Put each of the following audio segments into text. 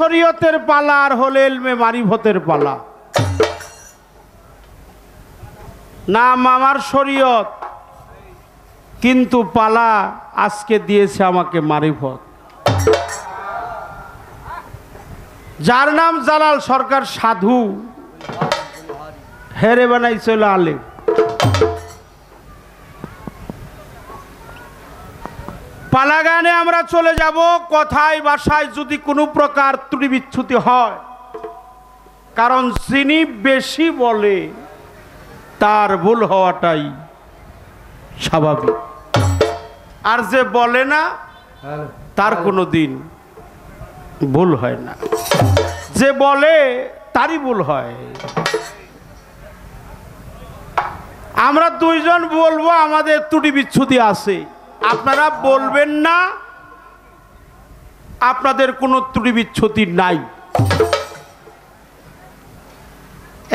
শরীয়তের পালা আর হলে ইলমে মারিফতের পালা। নাম আমার শরীয়ত, কিন্তু পালা আজকে দিয়েছে আমাকে মারিফত। যার নাম জালাল সরকার সাধু, হেরে বানাইছিল আলেম। পালা গানে আমরা চলে যাব। কথায় ভাষায় যদি কোনো প্রকার ত্রুটি বিচ্যুতি হয়, কারণ যিনি বেশি বলে তার ভুল হওয়াটাই স্বাভাবিক, আর যে বলে না তার কোনো দিন ভুল হয় না। যে বলে তারই ভুল হয়। আমরা দুইজন বলবো আমাদের ত্রুটি বিচ্যুতি আছে, আপনারা বলবেন না আপনাদের কোনো ত্রুটি বিচ্যুতি নাই।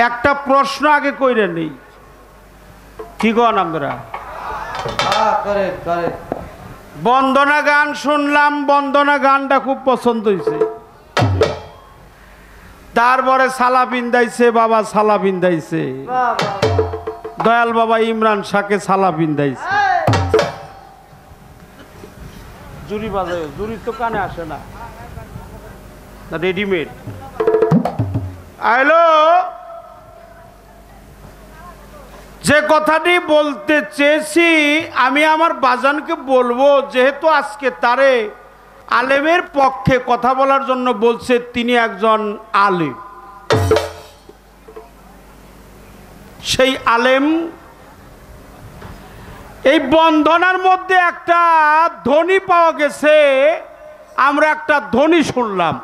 একটা প্রশ্ন আগে কইরে নেই, কি কন আপনারা? বন্দনা গান শুনলাম, বন্দনা গানটা খুব পছন্দ হয়েছে। তারপরে সালা বিন্দাইছে, বাবা সালা বিন্দাইছে, দয়াল বাবা ইমরান শাহকে সালা বিন্দাইছে। জুরি বাজায়, জুরি তো কানে আসে না, রেডিমেড। হ্যালো, যে কথাটি বলতে চেয়েছি আমি আমার বাজানকে বলবো, যেহেতু আজকে তারে আলেমের পক্ষে কথা বলার জন্য বলছে, তিনি একজন আলেম। সেই আলেম এই বন্ধনার মধ্যে একটা ধ্বনি পাওয়া গেছে, আমরা একটা ধ্বনি শুনলাম,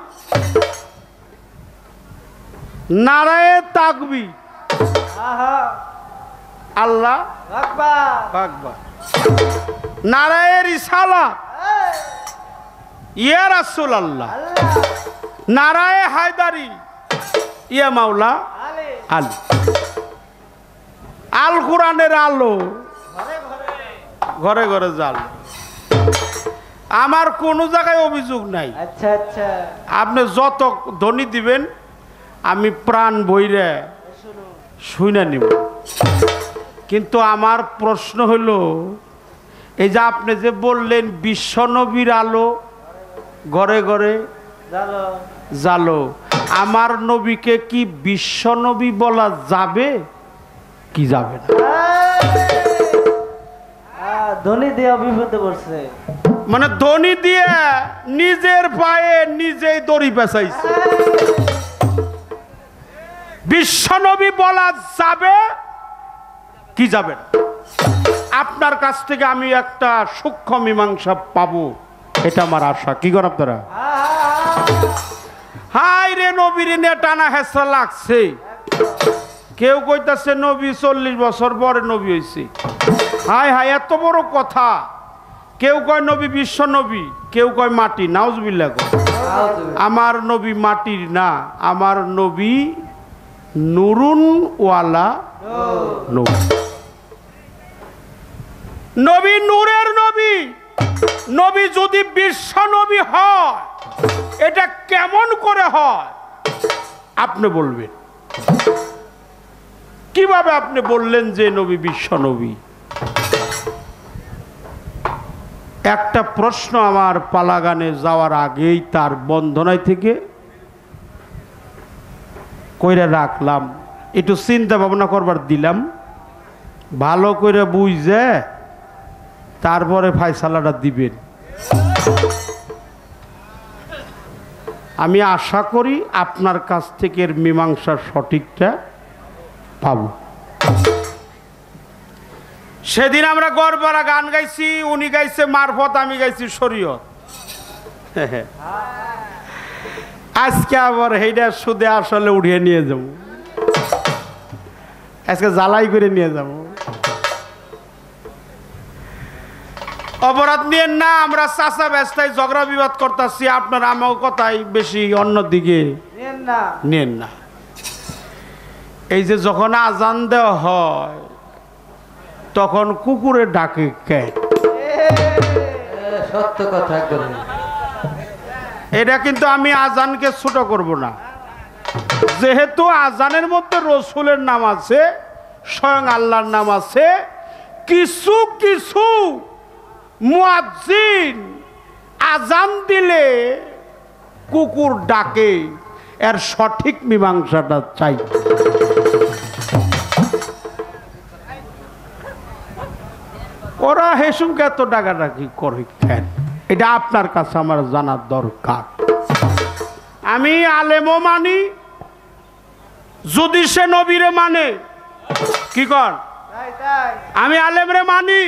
নারায়ে তাকবীর, আল্লাহ আকবার, নারায়ে রিসালাত, ইয়া রাসূলুল্লাহ, নারায়ে হায়দারি, ইয়া মাওলা আলী। আল কোরআনের আলো ঘরে ঘরে জাল। আমার কোনো জায়গায় অভিযোগ নাই। আচ্ছা আচ্ছা, আপনি যত ধ্বনি দিবেন আমি প্রাণ বইরে শুনে নিব। কিন্তু আমার প্রশ্ন হলো, এই যে আপনি যে বললেন বিশ্বনবীর আলো ঘরে ঘরে জালো, আমার নবীকে কি বিশ্বনবী বলা যাবে কি যাবে না? ধ্বনি দিয়ে বিপদে পড়ছে, মানে ধ্বনি দিয়ে নিজের পায়ে নিজেই দড়ি পেঁচাইছে। বিশ্বনবী বলা যাবে কি যাবে না? আপনার কাছ থেকে আমি একটা সূক্ষ্ম মীমাংসা পাবো, এটা আমার আশা। কি করেন আপনারা? হাই রে, নবীর নিয়ে টানা হেসা লাগছে। কেউ কইতাছে নবী 40 বছর পরে নবী হয়েছে। হাই হাই, এত বড় কথা। কেউ কয় নবী বিশ্ব নবী, কেউ কয় মাটি। নাউজুবিল্লাহ। আমার নবী মাটির না, আমার নবী নুরুন ওয়ালা নবী। নবী নূরের নবী। নবী যদি বিশ্ব নবী হয়, এটা কেমন করে হয় আপনি বলবেন? কিভাবে আপনি বললেন যে নবী বিশ্ব নবী? একটা প্রশ্ন আমার পালাগানে যাওয়ার আগেই তার বন্ধনায় থেকে কইরা রাখলাম, একটু চিন্তা ভাবনা করবার দিলাম, ভালো করে বুঝে তারপরে ফায়সালাটা দিবেন। আমি আশা করি আপনার কাছ থেকে এর মীমাংসার সঠিকটা পাব। সেদিন আমরা গড়পাড়া গান গাইছি, উনি গাইছে মারফত, আমি গাইছি শরীয়ত। আজকে আবার সেইটা সুদে আসলে উঠিয়ে নিয়ে যাব, আজকে জ্বালাই করে নিয়ে যাব। অপরাধ নিয়ে না, আমরা চাচা ব্যস্তায় ঝগড়া বিবাদ করতেছি, আপনার আমার কথাই বেশি অন্যদিকে নেন না। এই যে যখন আজান দেওয়া হয় তখন কুকুরে ডাকে কে? সত্য কথা। এটা কিন্তু আমি আজানকে ছোট করব না, যেহেতু আজানের মধ্যে রসুলের নাম আছে, স্বয়ং আল্লাহর নাম আছে। কিছু কিছু মুয়াজ্জিন আজান দিলে কুকুর ডাকে, এর সঠিক মীমাংসাটা চাই। ওরা হেসুমকে এত ডাকাডাকি করে কেন, এটা আপনার কাছে আমার জানার দরকার। আমি আলেমও মানি, যদি সে নবীরে মানে, কি কর, তাই তাই আমি আলেমরে মানি,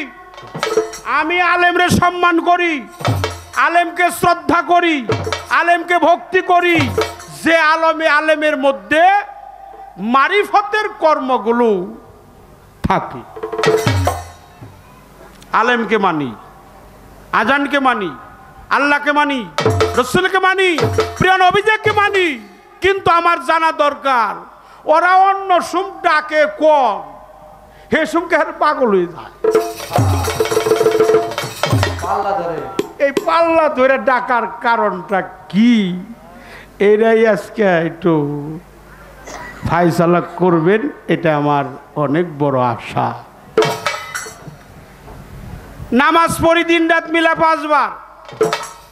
আমি আলেমরে সম্মান করি, আলেমকে শ্রদ্ধা করি, আলেমকে ভক্তি করি, যে আলেমের মধ্যে মারিফতের কর্মগুলো থাকে। আলেমকে মানি, আজানকে মানি, আল্লাহকে মানি, রসুলকে মানি, প্রিয় নবীকে মানি, কিন্তু আমার জানা দরকার ওরা অন্য সুম ডাকে কম, হে সুমকে পাগল হয়ে যায়। পাল্লা ধরে এই পাল্লা ধরে ডাকার কারণটা কি, এরাই আজকে একটু ফায়সালা করবেন, এটা আমার অনেক বড় আশা। নামাজ পড়ি দিন রাত মিলা 5 বার,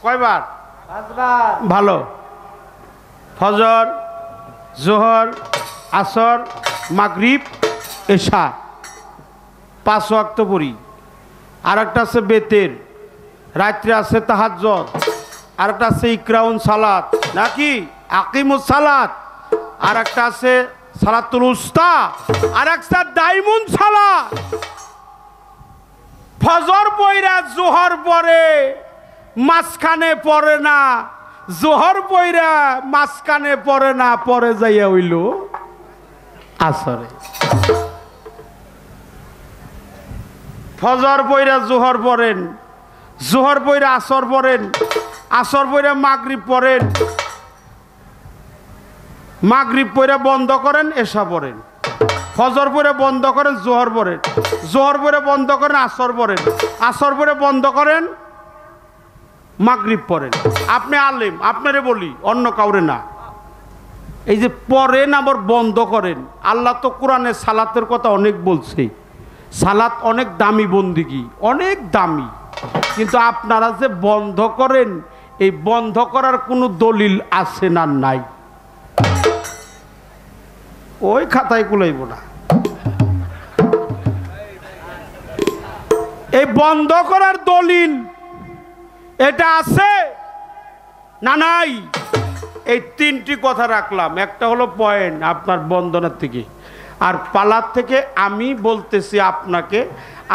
কয়বার? 5 বার। ভালো। ফজর, জোহর, আসর, মাগরিব, এশা, 5 ওয়াক্ত পড়ি। আর একটা আছে বেতের, রাত্রে আছে তাহাজ্জুদ, আর একটা আছে ইকরাউন সালাত, নাকি আকিমুস সালাত, আর একটা আছে সালাতুল উস্তা, আর একটা দাইমুন সালাত। ফজর পইরা জোহর পরে মাঝখানে পড়ে না, জোহর পইরা মাঝখানে পড়ে না, পরে যাইয়া হইল আসরে। ফজর পইরা জোহর পড়েন, জোহর পইরা আসর পড়েন, আসর পইরা মাগরিব পড়েন, মাগরিব পইরা বন্ধ করেন, এশা পড়েন, ফজর পরে বন্ধ করেন, জোহর পড়েন, জোহর পরে বন্ধ করেন, আসর পড়েন, আসর পরে বন্ধ করেন, মাগরিব পড়েন। আপনি আলেম, আপনারে বলি, অন্য কাউরে না। এই যে পড়েন আবার বন্ধ করেন, আল্লাহ তো কোরআনে সালাতের কথা অনেক বলছে, সালাত অনেক দামি বন্দিগি, অনেক দামি, কিন্তু আপনারা যে বন্ধ করেন, এই বন্ধ করার কোনো দলিল আছে না নাই? ওই খাতায় কুলাইব না। এই বন্ধ করার দলিল এটা আছে না নাই? এই 3টি কথা রাখলাম, একটা হলো পয়েন্ট আপনার বন্দনার থেকে, আর পালার থেকে আমি বলতেছি আপনাকে,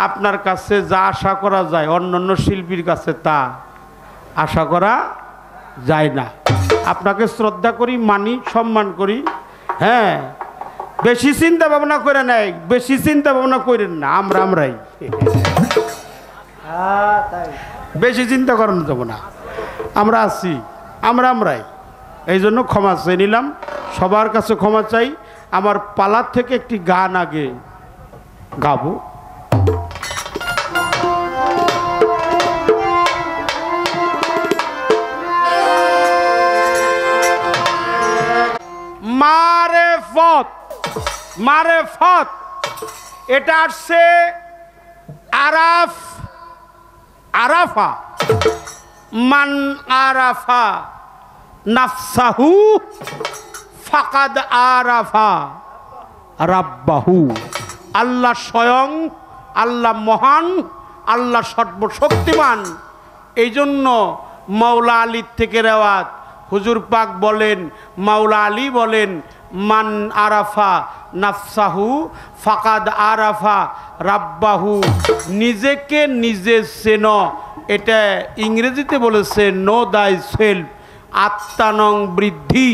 আপনার কাছে যা আশা করা যায় অন্যান্য শিল্পীর কাছে তা আশা করা যায় না। আপনাকে শ্রদ্ধা করি, মানি, সম্মান করি। হ্যাঁ, বেশি চিন্তা ভাবনা করে নাই, বেশি চিন্তা ভাবনা করেন না, আমরাই হ্যাঁ তাই বেশি চিন্তা করানো যাব না, আমরা আছি, আমরাই। এই জন্য ক্ষমা চেয়ে নিলাম, সবার কাছে ক্ষমা চাই। আমার পালার থেকে একটি গান আগে গাবো। মারেফত, মারেফত এটা আসছে আরাফ, আরাফা, মান আরাফা নাফসাহু ফাকাদ আরাফা রাব্বাহু। আল্লাহ স্বয়ং, আল্লাহ মহান, আল্লাহ সর্বশক্তিমান। এই জন্য মাওলা আলীর থেকে রেওয়াত, হুজুর পাক বলেন, মাওলা আলী বলেন, মান আরাফা নাফসাহু ফাকাদ আরাফা রাব্বাহু। নিজেকে নিজে চেন, এটা ইংরেজিতে বলেছে নো দাই সেলফ, আত্মানং বৃদ্ধি।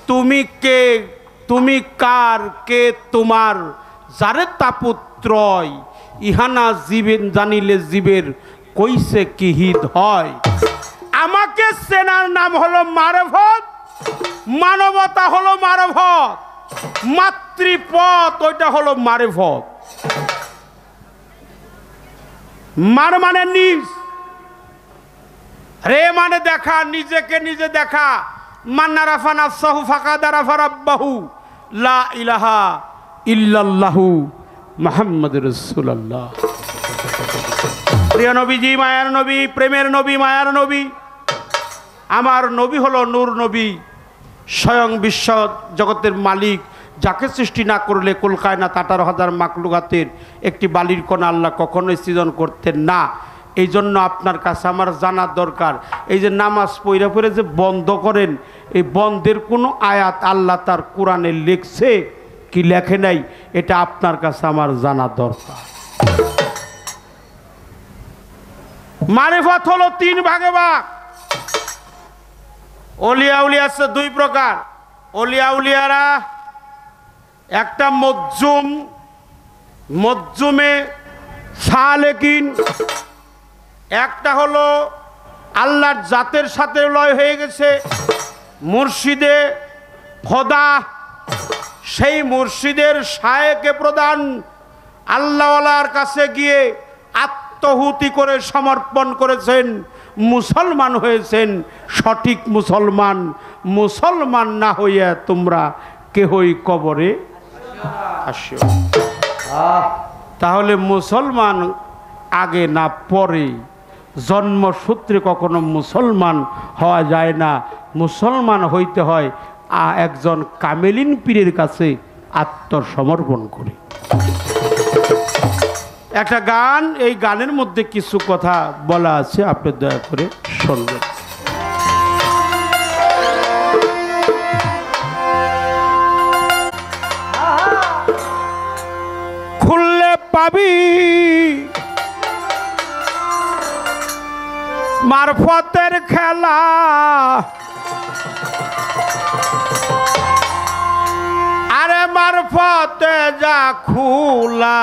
তুমি কে, তুমি কার, কে তোমার, যারে তাপুত্রয়, ইহানা জীবেন জানিলে জীবের কইছে কি হিত হয়। আমাকে চেনার নাম হলো মারফত, মানবতা হলো মারফত, মাতৃপথ ওইটা হলো মারফত। মার মানে নিজ, রে মানে দেখা, নিজেকে নিজে দেখা। মান্না রাফা নাফসাহু ফাকাদ রাফা রাব্বাহু লা ইলাহা ইল্লাল্লাহু মুহাম্মাদুর রাসূলুল্লাহ। প্রিয় নবীজি, মায়ার নবী, প্রেমের নবী, মায়ার নবী। আমার নবী হলো নূর নবী, স্বয়ং বিশ্ব জগতের মালিক, যাকে সৃষ্টি না করলে কুলকায়নাত 18,000 মাখলুকাতের একটি বালির কণা আল্লাহ কখনোই সৃজন করতেন না। এই জন্য আপনার কাছে আমার জানার দরকার, এই যে নামাজ পড়ে পড়ে যে বন্ধ করেন, এই বন্ধের কোনো আয়াত আল্লাহ তার কোরআনে লিখছে কি লেখে নাই, এটা আপনার কাছে আমার জানার দরকার। মারিফত হলো 3 ভাগে ভাগ। অলিয়া উলিয়া আছে 2 প্রকার। অলিয়া উলিয়ারা একটা মজ্জুমে সালেকিন, একটা হলো আল্লাহর জাতের সাথে লয় হয়ে গেছে, মুর্শিদে খোদা। সেই মুর্শিদের শায়েকে প্রদান আল্লাহওয়ালার কাছে গিয়ে আত্মহুতি করে সমর্পণ করেছেন, মুসলমান হয়েছেন। সঠিক মুসলমান, মুসলমান না হইয়া তোমরা কেহই কবরে আসিও। তাহলে মুসলমান আগে না পরে, জন্মসূত্রে কখনো মুসলমান হওয়া যায় না। মুসলমান হইতে হয় একজন কামেলিন পীরের কাছে আত্মসমর্পণ করে। একটা গান, এই গানের মধ্যে কিছু কথা বলা আছে, আপনি দয়া করে শুনবেন। খুললে পাবি মারফতের খেলা, আরে মারফতে যা খোলা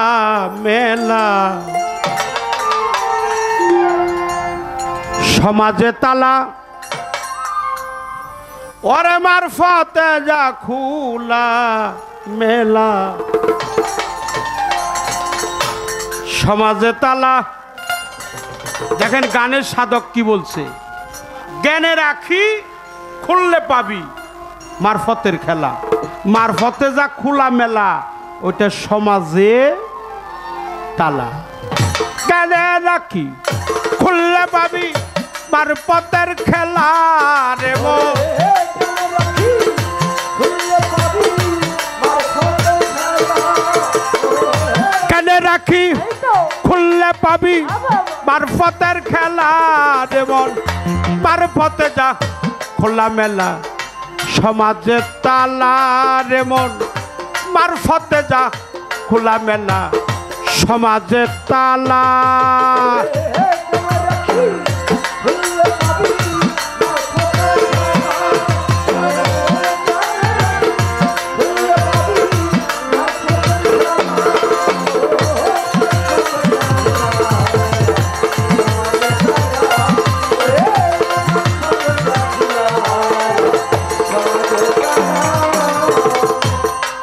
মেলা, সমাজে তালা, ওরে মারফতে যা খোলা মেলা, সমাজে তালা। দেখেন গানের সাধক কি বলছে, জ্ঞানে রাখি খুললে পাবি মারফতের খেলা। মারফতে যা খোলা মেলা, ওইটা সমাজে তালা। জ্ঞানে রাখি খুললে পাবি মারফতের খেলা রে গো। জ্ঞানে রাখি খুললে পাবি মারফতের খেলা দেবন। মারফতে যা খোলা মেলা, সমাজে তালা রে মন। মারফতে যা খোলা মেলা, সমাজে তালা।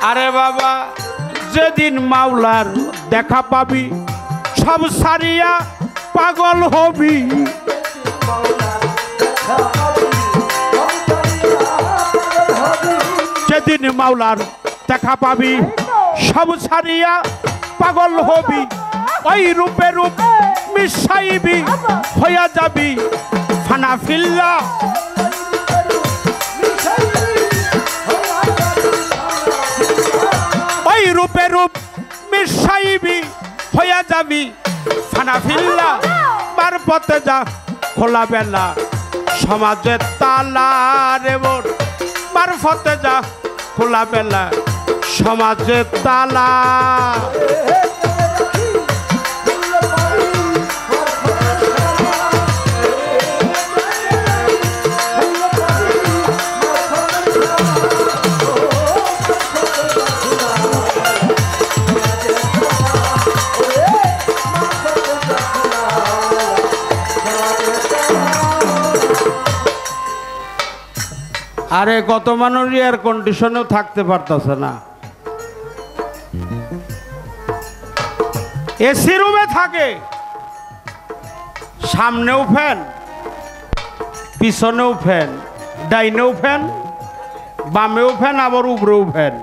আরে বাবা, যেদিন মাওলার দেখা পাবি সব সারিয়া পাগল হবি। যেদিন মাওলার দেখা পাবি সব সারিয়া পাগল হবি। ওই রূপে রূপ মিশাইবি, হইয়া যাবি ফানা ফিল্লা। ওই রূপে রূপ মিশাইবি, হইয়া যাবি ফানা ফিল্লা। মারফতে যা খোলা বেলা, সমাজে তালা রে মোর। মারফতে যা খোলা বেলা, সমাজে তালা। আরে কত মানুষ এয়ার কন্ডিশনেও থাকতে পারতেছে না, এসি রুমে থাকে, সামনেও ফ্যান পিছনেও ফ্যান, ডাইনেও ফ্যান, বামেও ফ্যান, আবার উপরেও ফ্যান।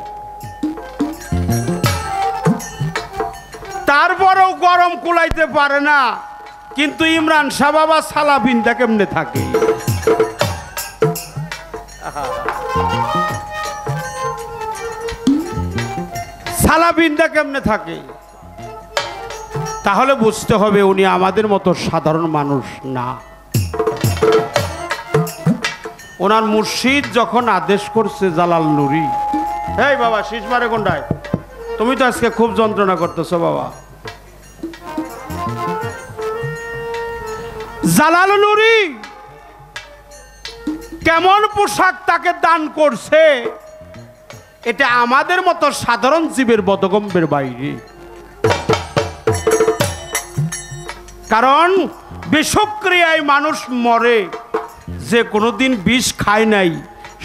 তারপরেও গরম কুলাইতে পারে না। কিন্তু ইমরান শাহ বাবা সালাবিনটা কেমনে থাকে? সালাবিনটা কেমনে থাকে? তাহলে বুঝতে হবে উনি আমাদের মতো সাধারণ মানুষ না। ওনার মুর্শিদ যখন আদেশ করছে জালাল নুরি, এই বাবা শীষ মারে কোনটায়, তুমি তো আজকে খুব যন্ত্রণা করতেছো বাবা। জালাল নুরি কেমন পোশাক তাকে দান করছে, এটা আমাদের মতো সাধারণ জীবের বোধগম্যের বাইরে। কারণ বিষক্রিয়ায় মানুষ মরে, যে কোনোদিন বিষ খায় নাই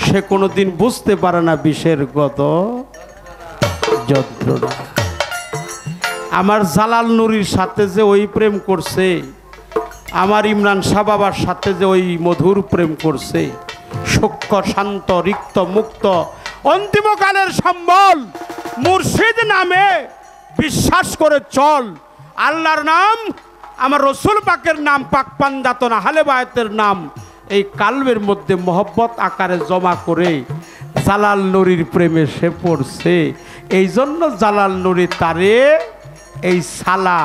সে কোনোদিন বুঝতে পারে না বিষের কত যন্ত্রণা। আমার জালাল নুরির সাথে যে ওই প্রেম করছে, আমার ইমরান শাহ বাবার সাথে যে ওই মধুর প্রেম করছে, সূক্ষ্ম শান্ত রিক্ত মুক্ত অন্তিমকালের সম্বল মুর্শিদ নামে বিশ্বাস করে চল। আল্লাহর নাম, আমার রসুল পাকের নাম, পাক পাঞ্জাতন আহলে বায়াতের নাম এই কালবের মধ্যে মহব্বত আকারে জমা করে জালাল নুরির প্রেমে সে পড়ছে। এই জন্য জালাল নুরি তারে এই সালা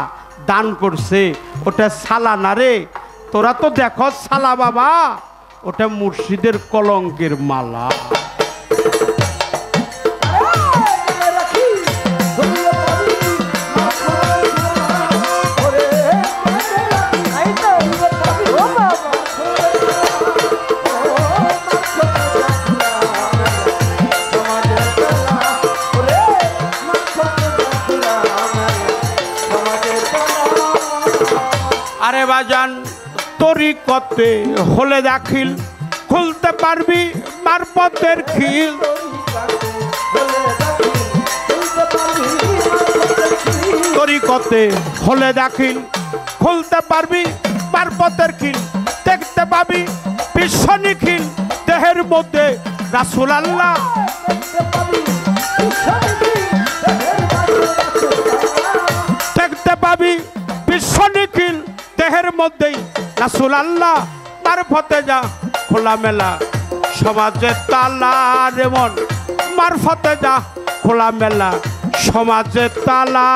দান করছে। ওটা সালা না রে, তোরা তো দেখো সালা বাবা, ওটা মুর্শিদের কলঙ্কের মালা। আরে বাজান তরিকতে হলে দাখিল, খুলতে পারবি মারফতের খিল। তরিকতে হলে দাখিল, খুলতে পারবি মারফতের খিল। দেখতে পাবি বিশ্ব নিখিল, দেহের মধ্যে রাসূল আল্লাহ। দেখতে পাবি বিশ্ব নিখিল, দেহের মধ্যেই রাসূল আল্লাহ। মারফতে যা খোলামেলা সমাজে তালা রে মন, মারফতে যা খোলামেলা সমাজে তালা।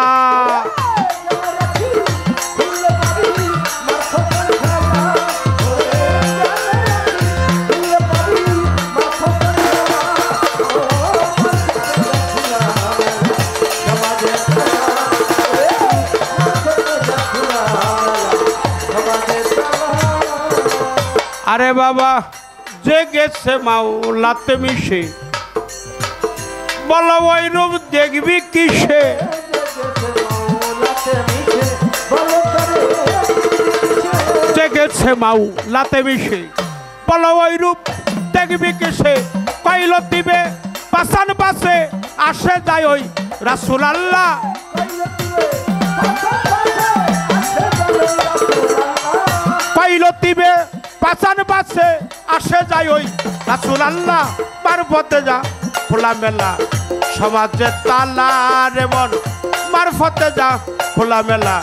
আরে বাবা যে গেছে মাওলাতে মিশে, বলো ওই রূপ দেখবি কিসে? যে গেছে মাওলাতে মিশে, বলো ওই রূপ দেখবি কিসে? কইল দিবে পাশান পাশে, আসে যায় ওই রাসূল আল্লাহ। কইল দিবে পাশান পাশে, আসে যায় ওই রাসূল আল্লাহ। মারফতে যা খোলামেলা সমাজে তালা রে মন, মারফতে যা খোলামেলা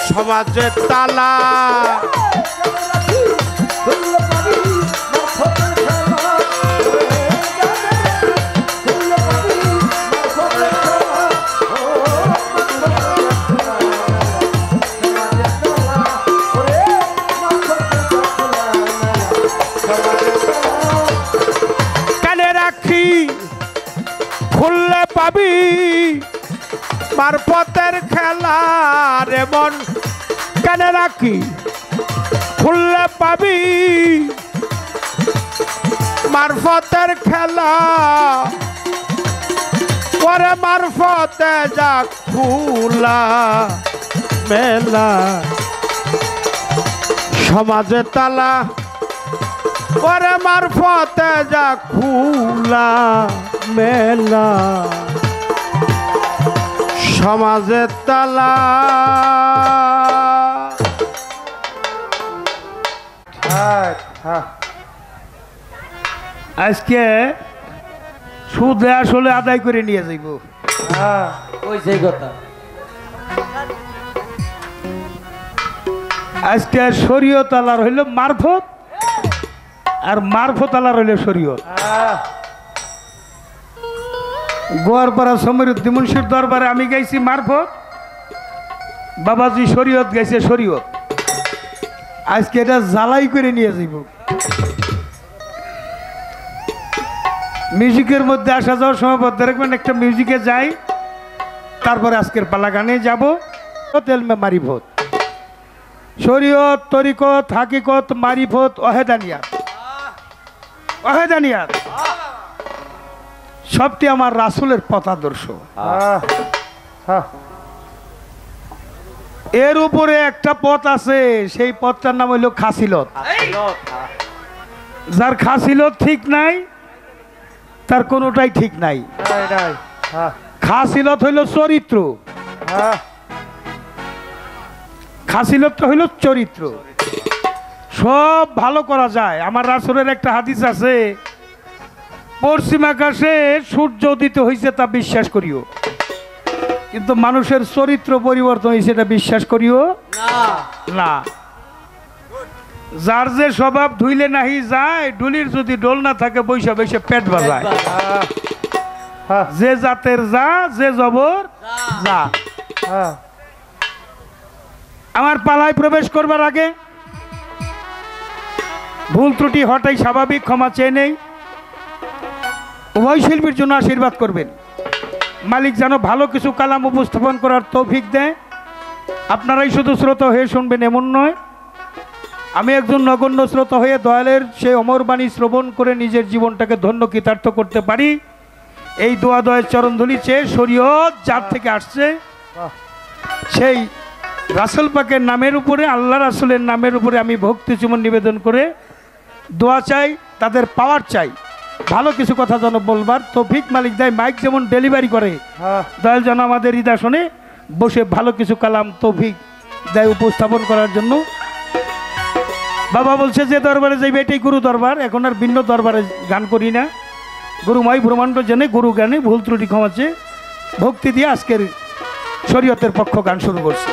সমাজে তালা। খুললে পাবি মারফতের খেলা রে মন, কেন রাখি খুললে পাবি মারফতের খেলা। ওরে মারফতে যা খুলা মেলা সমাজে তালা। ওরে মারফতে যা খুলা মেলা সমাজে তালা। আজকে সুদে আসলে আদায় করে নিয়ে যাইব। হ্যাঁ ওই সেই কথা। আজকে শরীয়ত আলার হইল মারফত, আর মারফত আলার হইল শরীয়ত। হ্যাঁ গোয়ারপাড়া সমীরুদ্দিন মুন্সির দরবারে আমি গাইছি মারফত, বাবাজি শরীয়ত গাইছে শরীয়ত। আজকে এটা জ্বালাই করে নিয়ে যাইব। মিউজিকের মধ্যে আসা যাওয়ার সময় বদ্ধ রাখবেন, একটা মিউজিকে যাই, তারপরে আজকের পালা গানে যাব। তেলমে মারিফত, শরীয়ত, তরিকত, হাকিকত, মারিফত, অহেদানিয়াত। অহেদানিয়াত সবটি আমার রাসূলের পথাদর্শ। হ্যাঁ হ্যাঁ এর উপরে একটা পথ আছে, সেই পথটার নাম হইল খাসিলত। যার খাসিলত ঠিক নাই তার কোনোটাই ঠিক নাই। হ্যাঁ খাসিলত হইল চরিত্র, হ্যাঁ খাসিলতটা হইল চরিত্র। সব ভালো করা যায়। আমার রাসূলের একটা হাদিস আছে, পশ্চিম আকাশে সূর্য উদিত হয়েছে তা বিশ্বাস করিও, কিন্তু মানুষের চরিত্র পরিবর্তন হয়েছে এটা বিশ্বাস করিও না। যার যে স্বভাব ধুইলে নাহি যায়, ডুলির যদি ডোল না থাকে বৈশা বৈশা পেট বাজায়। যে জাতের যা, যে জবর যা। হ্যাঁ আমার পালায় প্রবেশ করবার আগে ভুল ত্রুটি হটাই স্বাভাবিক, ক্ষমা চেয়ে নেই। উভয় শিল্পীর জন্য আশীর্বাদ করবেন। মালিক যেন ভালো কিছু কালাম উপস্থাপন করার তৌফিক দেয়। আপনারাই শুধু শ্রোতা হয়ে শুনবেন এমন নয়, আমি একজন নগণ্য শ্রোতা হয়ে দয়ালের সেই অমর বাণী শ্রবণ করে নিজের জীবনটাকে ধন্য কৃতার্থ করতে পারি, এই দোয়া দয়ের চরণধুলি চেয়ে শরীয়ত যার থেকে আসছে সেই রাসূল পাকের নামের উপরে, আল্লাহ রাসূলের নামের উপরে আমি ভক্তি চুমন নিবেদন করে দোয়া চাই, তাদের পাওয়ার চাই, ভালো কিছু কথা যেন বলবার তৌফিক মালিক দেয়। মাইক যেমন ডেলিভারি করে, দয়াল যেন আমাদের হৃদয় বসে ভালো কিছু কালাম তৌফিক দেয় উপস্থাপন করার জন্য। বাবা বলছে যে দরবারে যাইবে এটাই গুরু দরবার, এখন আর ভিন্ন দরবারে গান করি না। গুরুময় ব্রহ্মাণ্ড জেনে গুরু জ্ঞানে ভুল ত্রুটি ক্ষমাচ্ছে ভক্তি দিয়ে আজকের শরীয়তের পক্ষ গান শুরু করছে।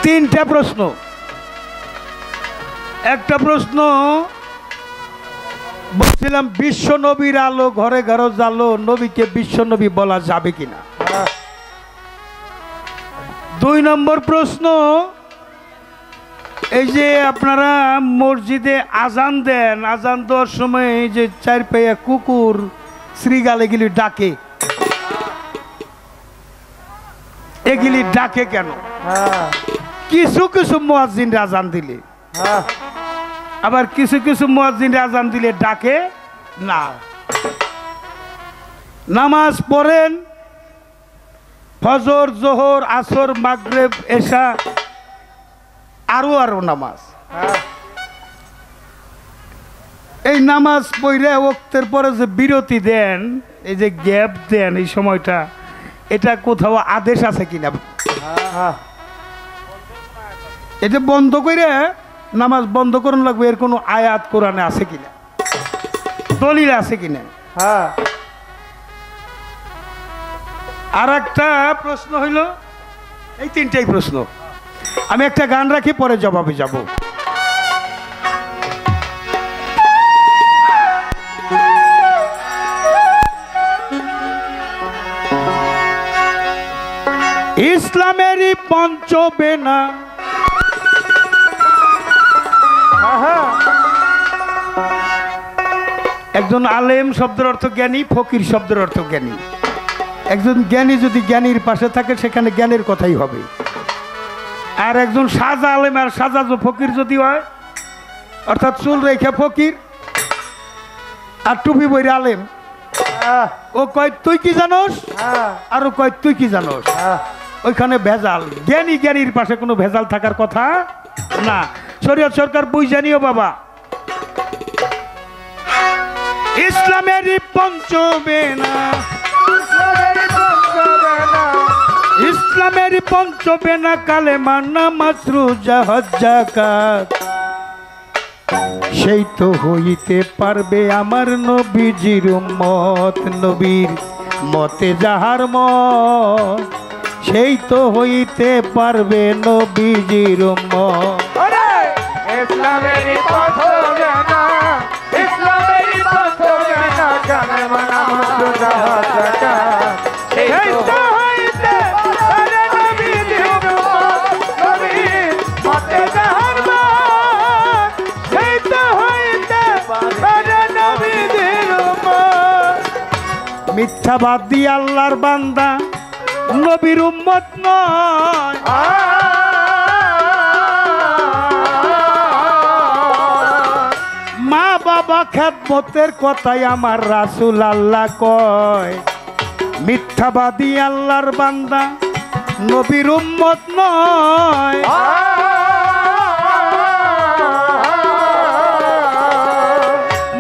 তিনটা প্রশ্ন। একটা প্রশ্ন বলছিলাম, বিশ্ব নবীর আলো ঘরে ঘরে জালো, নবীকে বিশ্ব নবী বলা যাবে কিনা। 2 নম্বর প্রশ্ন, এই যে আপনারা মসজিদে আজান দেন, আজান দেওয়ার সময় এই যে 4 পায়া কুকুর শ্রীগাল এগুলি ডাকে, এগুলি ডাকে কেন? কিছু কিছু মুয়াজ্জিন আজান দিলে, আবার কিছু কিছু মুয়াজ্জিন আজান দিলে ডাকে না। নামাজ পড়েন ফজর, জোহর, আসর, মাগরিব, এশা, আরো নামাজ। এই নামাজ পড়ে ওয়াক্তের পরে যে বিরতি দেন, এই যে গ্যাপ দেন, এই সময়টা, এটা কোথাও আদেশ আছে কিনা? এটা বন্ধ করে নামাজ বন্ধ করুন লাগবে, এর কোনো আয়াত কোরআনে আছে কিনা, দলিল আছে কিনা? আর একটা প্রশ্ন হইল, এই 3টাই প্রশ্ন। আমি একটা গান রাখি, পরে জবাবে যাব। ইসলামেরই পঞ্চবেনা, একজন আলেম শব্দের অর্থ জ্ঞানী, ফকির শব্দের অর্থ জ্ঞানী। একজন জ্ঞানী যদি জ্ঞানীর পাশে থাকে সেখানে জ্ঞানের কথাই হবে। আর একজন সাজা আলেম আর সাজা ফকির যদি হয়, অর্থাৎ চুল রেখে ফকির আর টুপি বইরে আলেম, ও কয় তুই কি জানোস, আর ও কয় তুই কি জানোস, ওইখানে ভেজাল। জ্ঞানী জ্ঞানীর পাশে কোনো ভেজাল থাকার কথা না। শরীয়ত সরকার বই জানিও বাবা, ইসলামেরই পঞ্চবেনা, ইসলামেরই পঞ্চবেনা কালেমা নামাজ রোজা হজ যাকাত, সেই তো হইতে পারবে আমার নবীজির উম্মত। নবীর মতে যাহার মত, সেই তো হইতে পারবে নবীজির উম্মত। ইসলামেরই পঞ্চবেনা, ইসলামেরই পঞ্চবেনা কালেমা নামাজ রোজা হজ যাকাত, সেই তো হইতে পারে নবীজির উম্মত। নবীর মতে যাহার মত, সেই তো হইতে পারে নবীজির উম্মত। মিথ্যাবাদী আল্লাহর বান্দা নবীর উম্মত নয়। মা বাবা খেদমতের কথাই আমার রাসূল আল্লাহ কয়। মিথ্যাবাদী আল্লাহর বান্দা নবীর উম্মত নয়।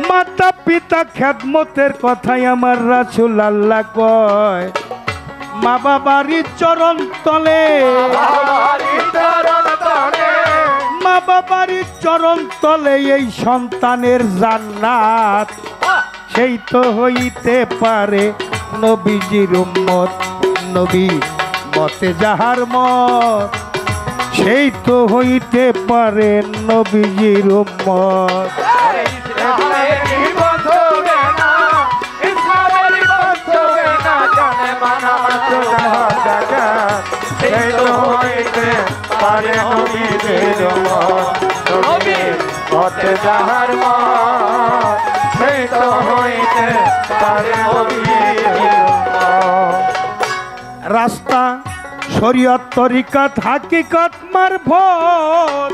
মাতা পিতা খেদমতের কথাই আমার রাসূল আল্লাহ কয়। মা বাবারই চরণ তলে, মা বাবারই চরণ তলে এই সন্তানের জান্নাত, সেই তো হইতে পারে নবীজির উম্মত। নবীর মতে যাহার মত, সেই তো হইতে পারে নবীজির উম্মত। সেই তো হইতে পারে নবীজির উম্মত। নবীর মতে যাহার মত, সেই তো হইতে পারে নবীজির উম্মত। রাস্তা শরীয়ত তরিকত হাকিকত মারফত,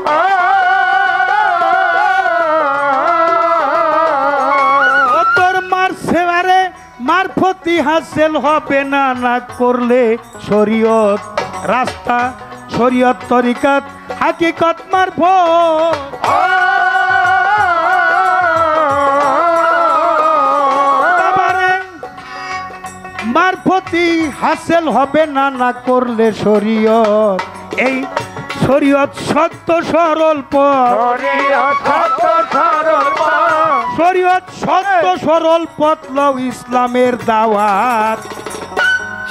তোর মার সেবারে মারফতি হাসিল হবে না, না করলে শরীয়ত। রাস্তা শরীয়ত তরিকত হাকিকত মারফত, মারফতি হাসিল হবে না, না করলে শরীয়ত। এই শরীয়ত সত্য সরল পথ, শরীয়ত সত্য সরল পথ লও ইসলামের দাওয়াত,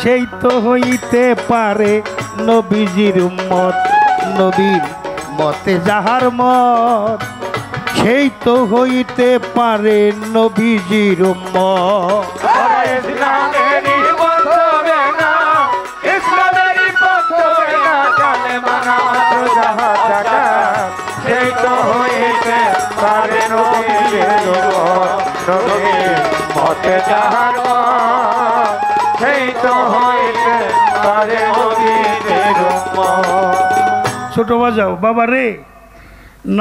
সেই তো হইতে পারে নবীজির উম্মত। নবীর মতে যাহার মত, সেই তো হইতে পারে নবীজির উম্মত। ইসলামেরই পঞ্চবেনা, ইসলামেরই পঞ্চবেনা কালেমা নামাজ রোজা হজ যাকাত, সেই তো হইতে পারে নবীজির উম্মত। নবীর মতে যাহার মত, সেই তো হইতে পারে নবীজির উম্মত। ছোট বাজাও বাবা রে,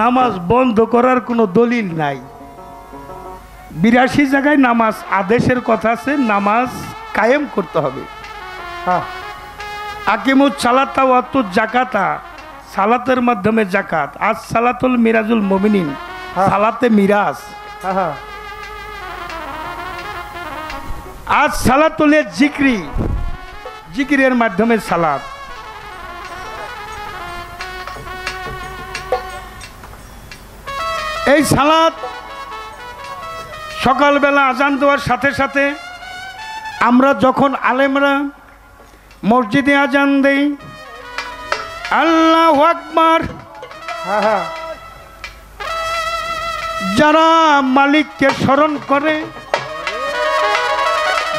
নামাজ বন্ধ করার কোনো দলিল নাই। 82 জায়গায় নামাজ আদেশের কথা আছে, নামাজ কায়েম করতে হবে। আকিমুস সালাতা ওয়াতুজ যাকাতা, সালাতের মাধ্যমে জাকাত। আজ সালাতুল মিরাজুল মুমিনিন, সালাতে মিরাজ। আজ সালাতুল জিক্রি, জিকিরের মাধ্যমে সালাত। এই সালাত সকালবেলা আজান দেওয়ার সাথে সাথে আমরা যখন আলেমরা মসজিদে আজান দেই, আল্লাহু আকবার, যারা মালিককে স্মরণ করে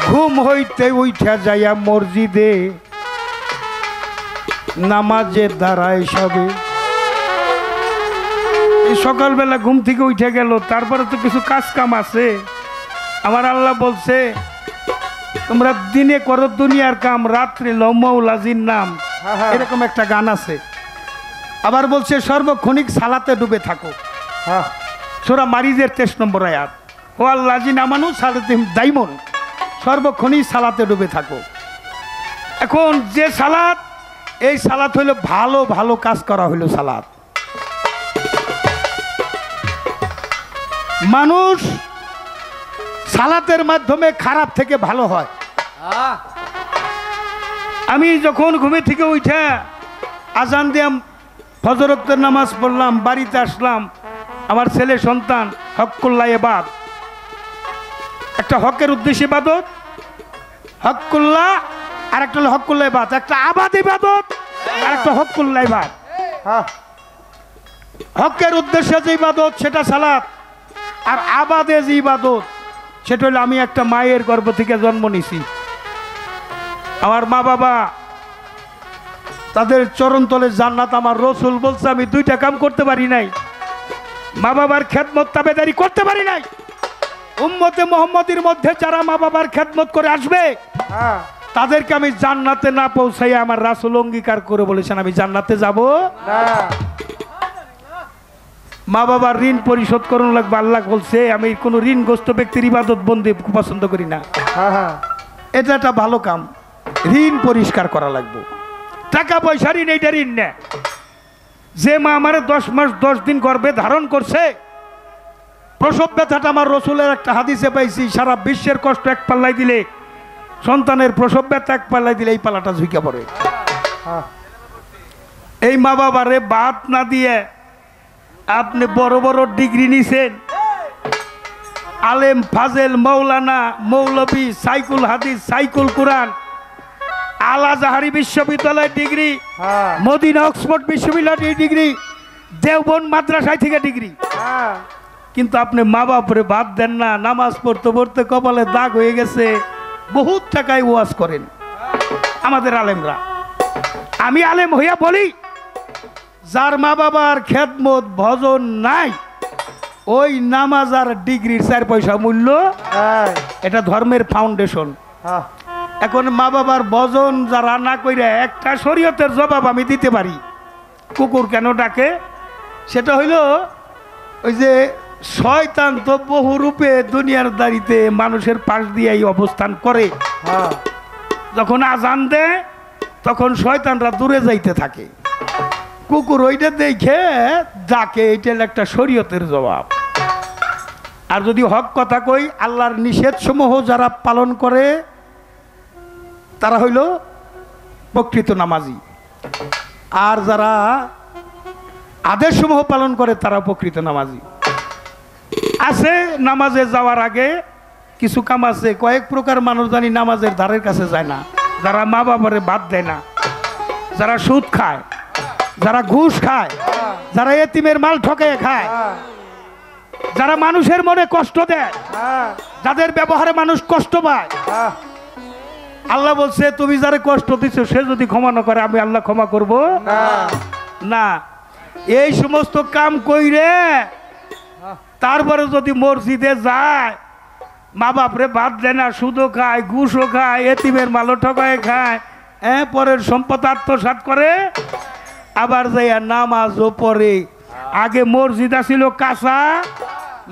ঘুম হইতে উঠা যাইয়া মসজিদে নামাজের দ্বারায় সবে। এই সকালবেলা ঘুম থেকে উঠে গেল, তারপরে তো কিছু কাজ কাম আছে। আমার আল্লাহ বলছে তোমরা দিনে করো দুনিয়ার কাম, রাত্রে লৌলাজির নাম, এরকম একটা গান আছে। আবার বলছে সর্বক্ষণিক সালাতে ডুবে থাকো, সূরা মারিজের 23 নম্বর আয়াত। ও আল্লাযিনা আমানু সালাতিহিম দাইমুন, সর্বক্ষণিক সালাতে ডুবে থাকো। এখন যে সালাত, এই সালাত হইল ভালো ভালো কাজ করা হইল সালাত। মানুষ সালাতের মাধ্যমে খারাপ থেকে ভালো হয়। আমি যখন ঘুমে থেকে উঠে আজান দিয়াম, ফজরের নামাজ পড়লাম, বাড়িতে আসলাম, আমার ছেলে সন্তান হকুল্লাহ ইবাদ, একটা হকের উদ্দেশ্যে ইবাদত হকুল্লাহ, আর একটা হলো হকুল্লাহ ইবাদ, একটা আবাদ ইবাদত আর একটা হকুল্লাহ ইবাদ। হকের উদ্দেশ্যে যে ইবাদত সেটা সালাত, আর আবাদে যে ইবাদত সেটা হলো আমি একটা মায়ের গর্ভ থেকে জন্ম নিছি, আমার মা বাবা, তাদের চরণতলে জান্নাত। আমার রসুল বলছে আমি 2টা কাম করতে পারি নাই, মা বাবার খেদমত তাবেদারি করতে পারি নাই। উম্মতে মুহাম্মাদির মধ্যে যারা মা বাবার খেদমত করে আসবে তাদেরকে আমি জান্নাতে না পৌঁছাই, আমার রাসূল অঙ্গীকার করে বলেছেন আমি জান্নাতে যাব না। মা বাবার ঋণ পরিশোধ করুন লাগবে। আল্লাহ বলছে আমি কোনো ঋণগ্রস্ত ব্যক্তির ইবাদত বন্দি পছন্দ করি না। এটা একটা ভালো কাম, ঋণ পরিষ্কার করা লাগবে। টাকা পয়সা ঋণ, এইটা ঋণ না। যে মা আমার 10 মাস 10 দিন গর্ভে ধারণ করছে, প্রসব ব্যথাটা আমার রসুলের একটা হাদিসে পাইছি, সারা বিশ্বের কষ্ট এক পাল্লাই দিলে সন্তানের প্রসব ব্যথা এক পাল্লাই দিলে এই পাল্লাটা ঝুঁকে পড়ে। এই মা বাবারে বাদ না দিয়ে আপনি বড় বড় ডিগ্রি নিছেন, আলেম ফাজেল মৌলানা মৌলবী, সাইকুল হাদিস, সাইকুল কুরআন, আল আজহারি বিশ্ববিদ্যালয় ডিগ্রি, মদিনা অক্সফোর্ড বিশ্ববিদ্যালয় ডিগ্রি, দেওবন্দ মাদ্রাসায় থেকে ডিগ্রি, কিন্তু আপনি মা বাপরে বাদ দেন না। নামাজ পড়তে পড়তে কপালে দাগ হয়ে গেছে, বহুত টাকায় ওয়াজ করেন আমাদের আলেমরা। আমি আলেম হইয়া বলি, যার মা বাবার খেদমত ভজন নাই, ওই নামাজ আর ডিগ্রির 4 পয়সা মূল্য, এটা ধর্মের ফাউন্ডেশন। এখন মা বাবার ভজন যারা না কইরা, একটা শরীয়তের জবাব আমি দিতে পারি। কুকুর কেন ডাকে? সেটা হইল ওই যে শয়তান তো বহু রূপে দুনিয়ার দাঁড়িতে মানুষের পাশ দিয়েই অবস্থান করে। যখন আজান দেয় তখন শয়তানরা দূরে যাইতে থাকে, কুকুর ওইটা দেখে ডাকে, এইটা একটা শরীয়তের জবাব। আর যদি হক কথা কই, আল্লাহর নিষেধ সমূহ যারা পালন করে তারা হইল প্রকৃত নামাজি, আর যারা আদেশ সমূহ পালন করে তারা প্রকৃত নামাজি। আছে নামাজে যাওয়ার আগে কিছু কাম আছে, কয়েক প্রকার মানুষ জানি নামাজের ধারের কাছে যায় না। যারা মা বাবারে বাদ দেয় না, যারা সুদ খায়, যারা ঘুষ খায়, যারা এতিমের মাল ঠকে খায়, যারা মানুষের মনে কষ্ট দেয়, যাদের ব্যবহারে মানুষ কষ্ট পায়, আল্লাহ বলছে তুমি যারা কষ্ট দিচ্ছ সে যদি ক্ষমা না করে আমি আল্লাহ ক্ষমা করব না। এই সমস্ত কাম কইরে তারপরে যদি মসজিদে যায়, মা বাপরে বাদ দেয় না, সুদও খায়, ঘুষও খায়, এতিমের মালও ঠকায় খায়, পরের সম্পদ আত্মসাৎ করে, আবার যাইয়া নামাজও পড়ে। আগে মসজিদ ছিল কাঁচা,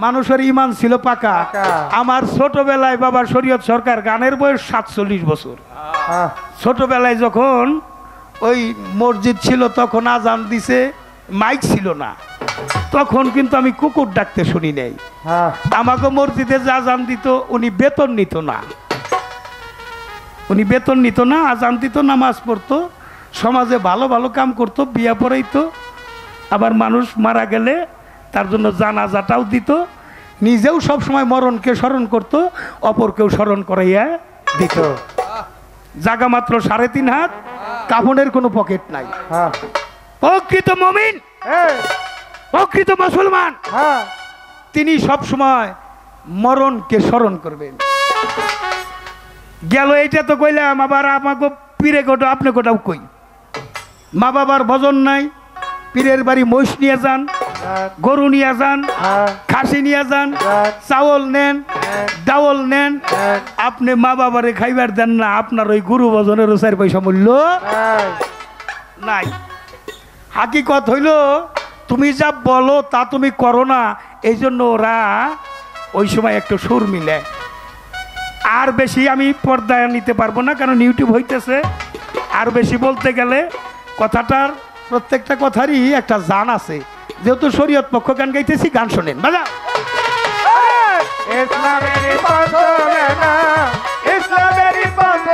মানুষের ইমান ছিল পাকা। আমার ছোটবেলায় বাবা শরীয়ত সরকার, গানের বয়স 47 বছর। ছোটবেলায় যখন ওই মসজিদ ছিল তখন আজান দিছে, মাইক ছিল না, তখন কিন্তু আমি কুকুর ডাকতে শুনি নাই। আমাকে মসজিদে যে আজান দিত উনি বেতন নিত না, উনি বেতন নিত না, আজান দিত, নামাজ পড়তো, সমাজে ভালো ভালো কাম করতো, বিয়া পড়াইতো, আবার মানুষ মারা গেলে তার জন্য জানাজাটাও দিত, নিজেও সব সময় মরণকে স্মরণ করত, অপরকেও স্মরণ করাইয়া দিত। জায়গা মাত্র 3.5 হাত, কাফনের কোনো পকেট নাই। প্রকৃত মুমিন, প্রকৃত মুসলমান, তিনি সব সময় মরণকে স্মরণ করবেন। গেল এইটা তো কইলাম, আবার আমাকে পীরে গোটা আপনি গোটাও কই, মা বাবার ভজন নাই, পীরের বাড়ি মহিষ নিয়ে যান, গরু নিয়ে যান, খাসি নিয়ে যান, চাউল নেন, ডাউল নেন, আপনি মা বাবারে খাইবার দেন না, আপনার ওই গুরু ভজনেরও 4 পয়সা মূল্য নাই। হাকিকত হইল তুমি যা বলো তা তুমি করো না, এই জন্য ওরা ওই সময় একটু সুর মিলে। আর বেশি আমি পর্দায় নিতে পারবো না, কারণ ইউটিউব হইতেছে। আর বেশি বলতে গেলে কথাটার প্রত্যেকটা কথারই একটা জান আছে। যেহেতু শরীয়ত পক্ষ গান গাইতেছি, গান শোনেন বাজা। ইসলামের পথ না, ইসলামের পথ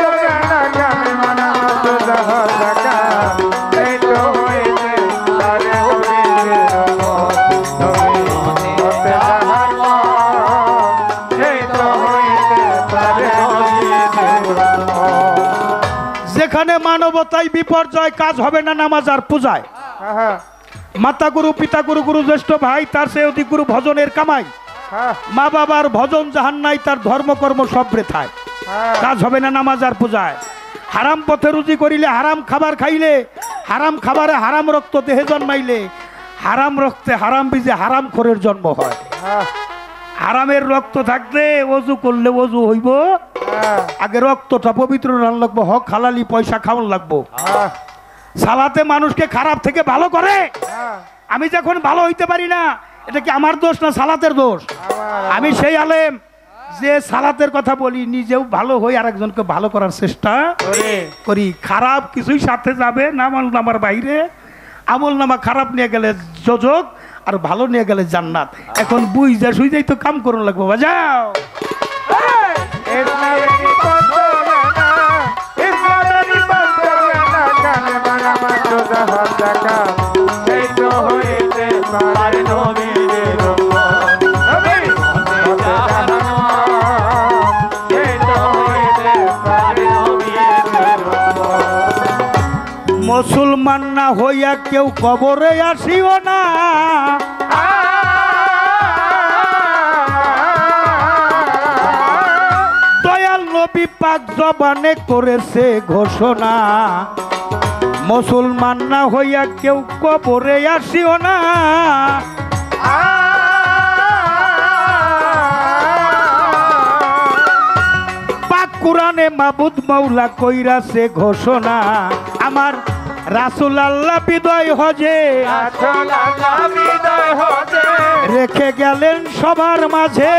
না, জানে মানা তো জাহাজ জাকা, এই তো হইতে তারে হইতে নবী হতে জাহার এই তো হইতে তারে হইতে। যেখানে মানবতায় বিপর্যয়, কাজ হবে না নামাজ আর পূজায়। মাতা গুরু, পিতা গুরু, গুরু জ্যেষ্ঠ ভাই, তার সে অতি গুরু ভজনের কামাই। মা বাবার ভজন জাহান নাই, তার ধর্মকর্ম সব বৃথায়। কাজ হবে না নামাজ আর পূজায়। হারাম পথে রুজি করিলে, হারাম খাবার খাইলে, হারাম খাবারে হারাম রক্ত দেহে জন্মাইলে, হারাম রক্তে হারাম বীজে হারাম খোরের জন্ম হয়। হারামের রক্ত থাকতে ওযু করলে ওযু হইব, আগে রক্তটা পবিত্র রান লাগবো, হক হালালি পয়সা খাওয়ান লাগবো। সালাতে মানুষকে খারাপ থেকে ভালো করে। আমি যখন ভালো হইতে পারি না, এটা কি আমার দোষ না সালাতের দোষ? আমি সেই আলেম যে সালাতের কথা বলি, নিজেও ভালো হই আর একজনকে ভালো করার চেষ্টা করি। খারাপ কিছুই সাথে যাবে না আমল নামার বাইরে। আমল নামা খারাপ নিয়ে গেলে যোজক, আর ভালো নিয়ে গেলে জান্নাত। এখন বুঝা সুইজাই তো কাম করুন লাগবো, বাজাও। ইসলামের পথ না, ইসলামের পথ না, জানে মানা তো জাহাজ জাকা, এই তো হইতে তারে নবীর উম্মত, নবী হতে জাহার এই তো হইতে তারে নবীর উম্মত। মুসলমান না হইয়া কেউ কবরে আসিও না, দয়াল নবী পাক জবানে করেছে ঘোষণা। মুসলমান না হইয়া কেউ কবরে আসিও না, পাক কুরআনে মাবুদ মাওলা কইরাছে ঘোষণা। আমার রাসূল আল্লাহ বিদয় হজে, রাসূল আল্লাহ বিদয় হজে, রেখে গেলেন সবার মাঝে।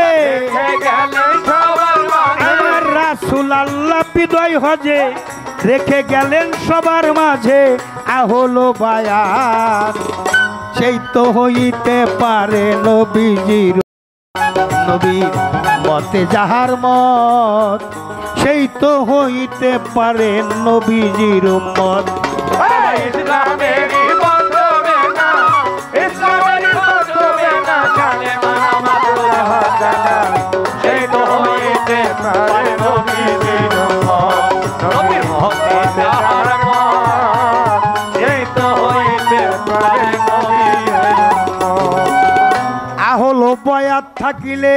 রেখে গেলেন সবার মাঝে। আমার রাসূল আল্লাহ বিদয় হজে, রেখে গেলেন সবার মাঝে। আহলো বায়াত সেই তো হইতে পারে নবীজির, নবীর মতে যাহার মত, সেই তো হইতে পারে নবীজির উম্মত। ইসলামের পথ না, ইসলামের পথ না, জানে মানা তো জাহাজ জাকা, এই তো হইতে পারে নবীর উম্মত, নবী হতে যাহার এই তো হইতে পারে নবীর উম্মত। আহলো বয়াত থাকিলে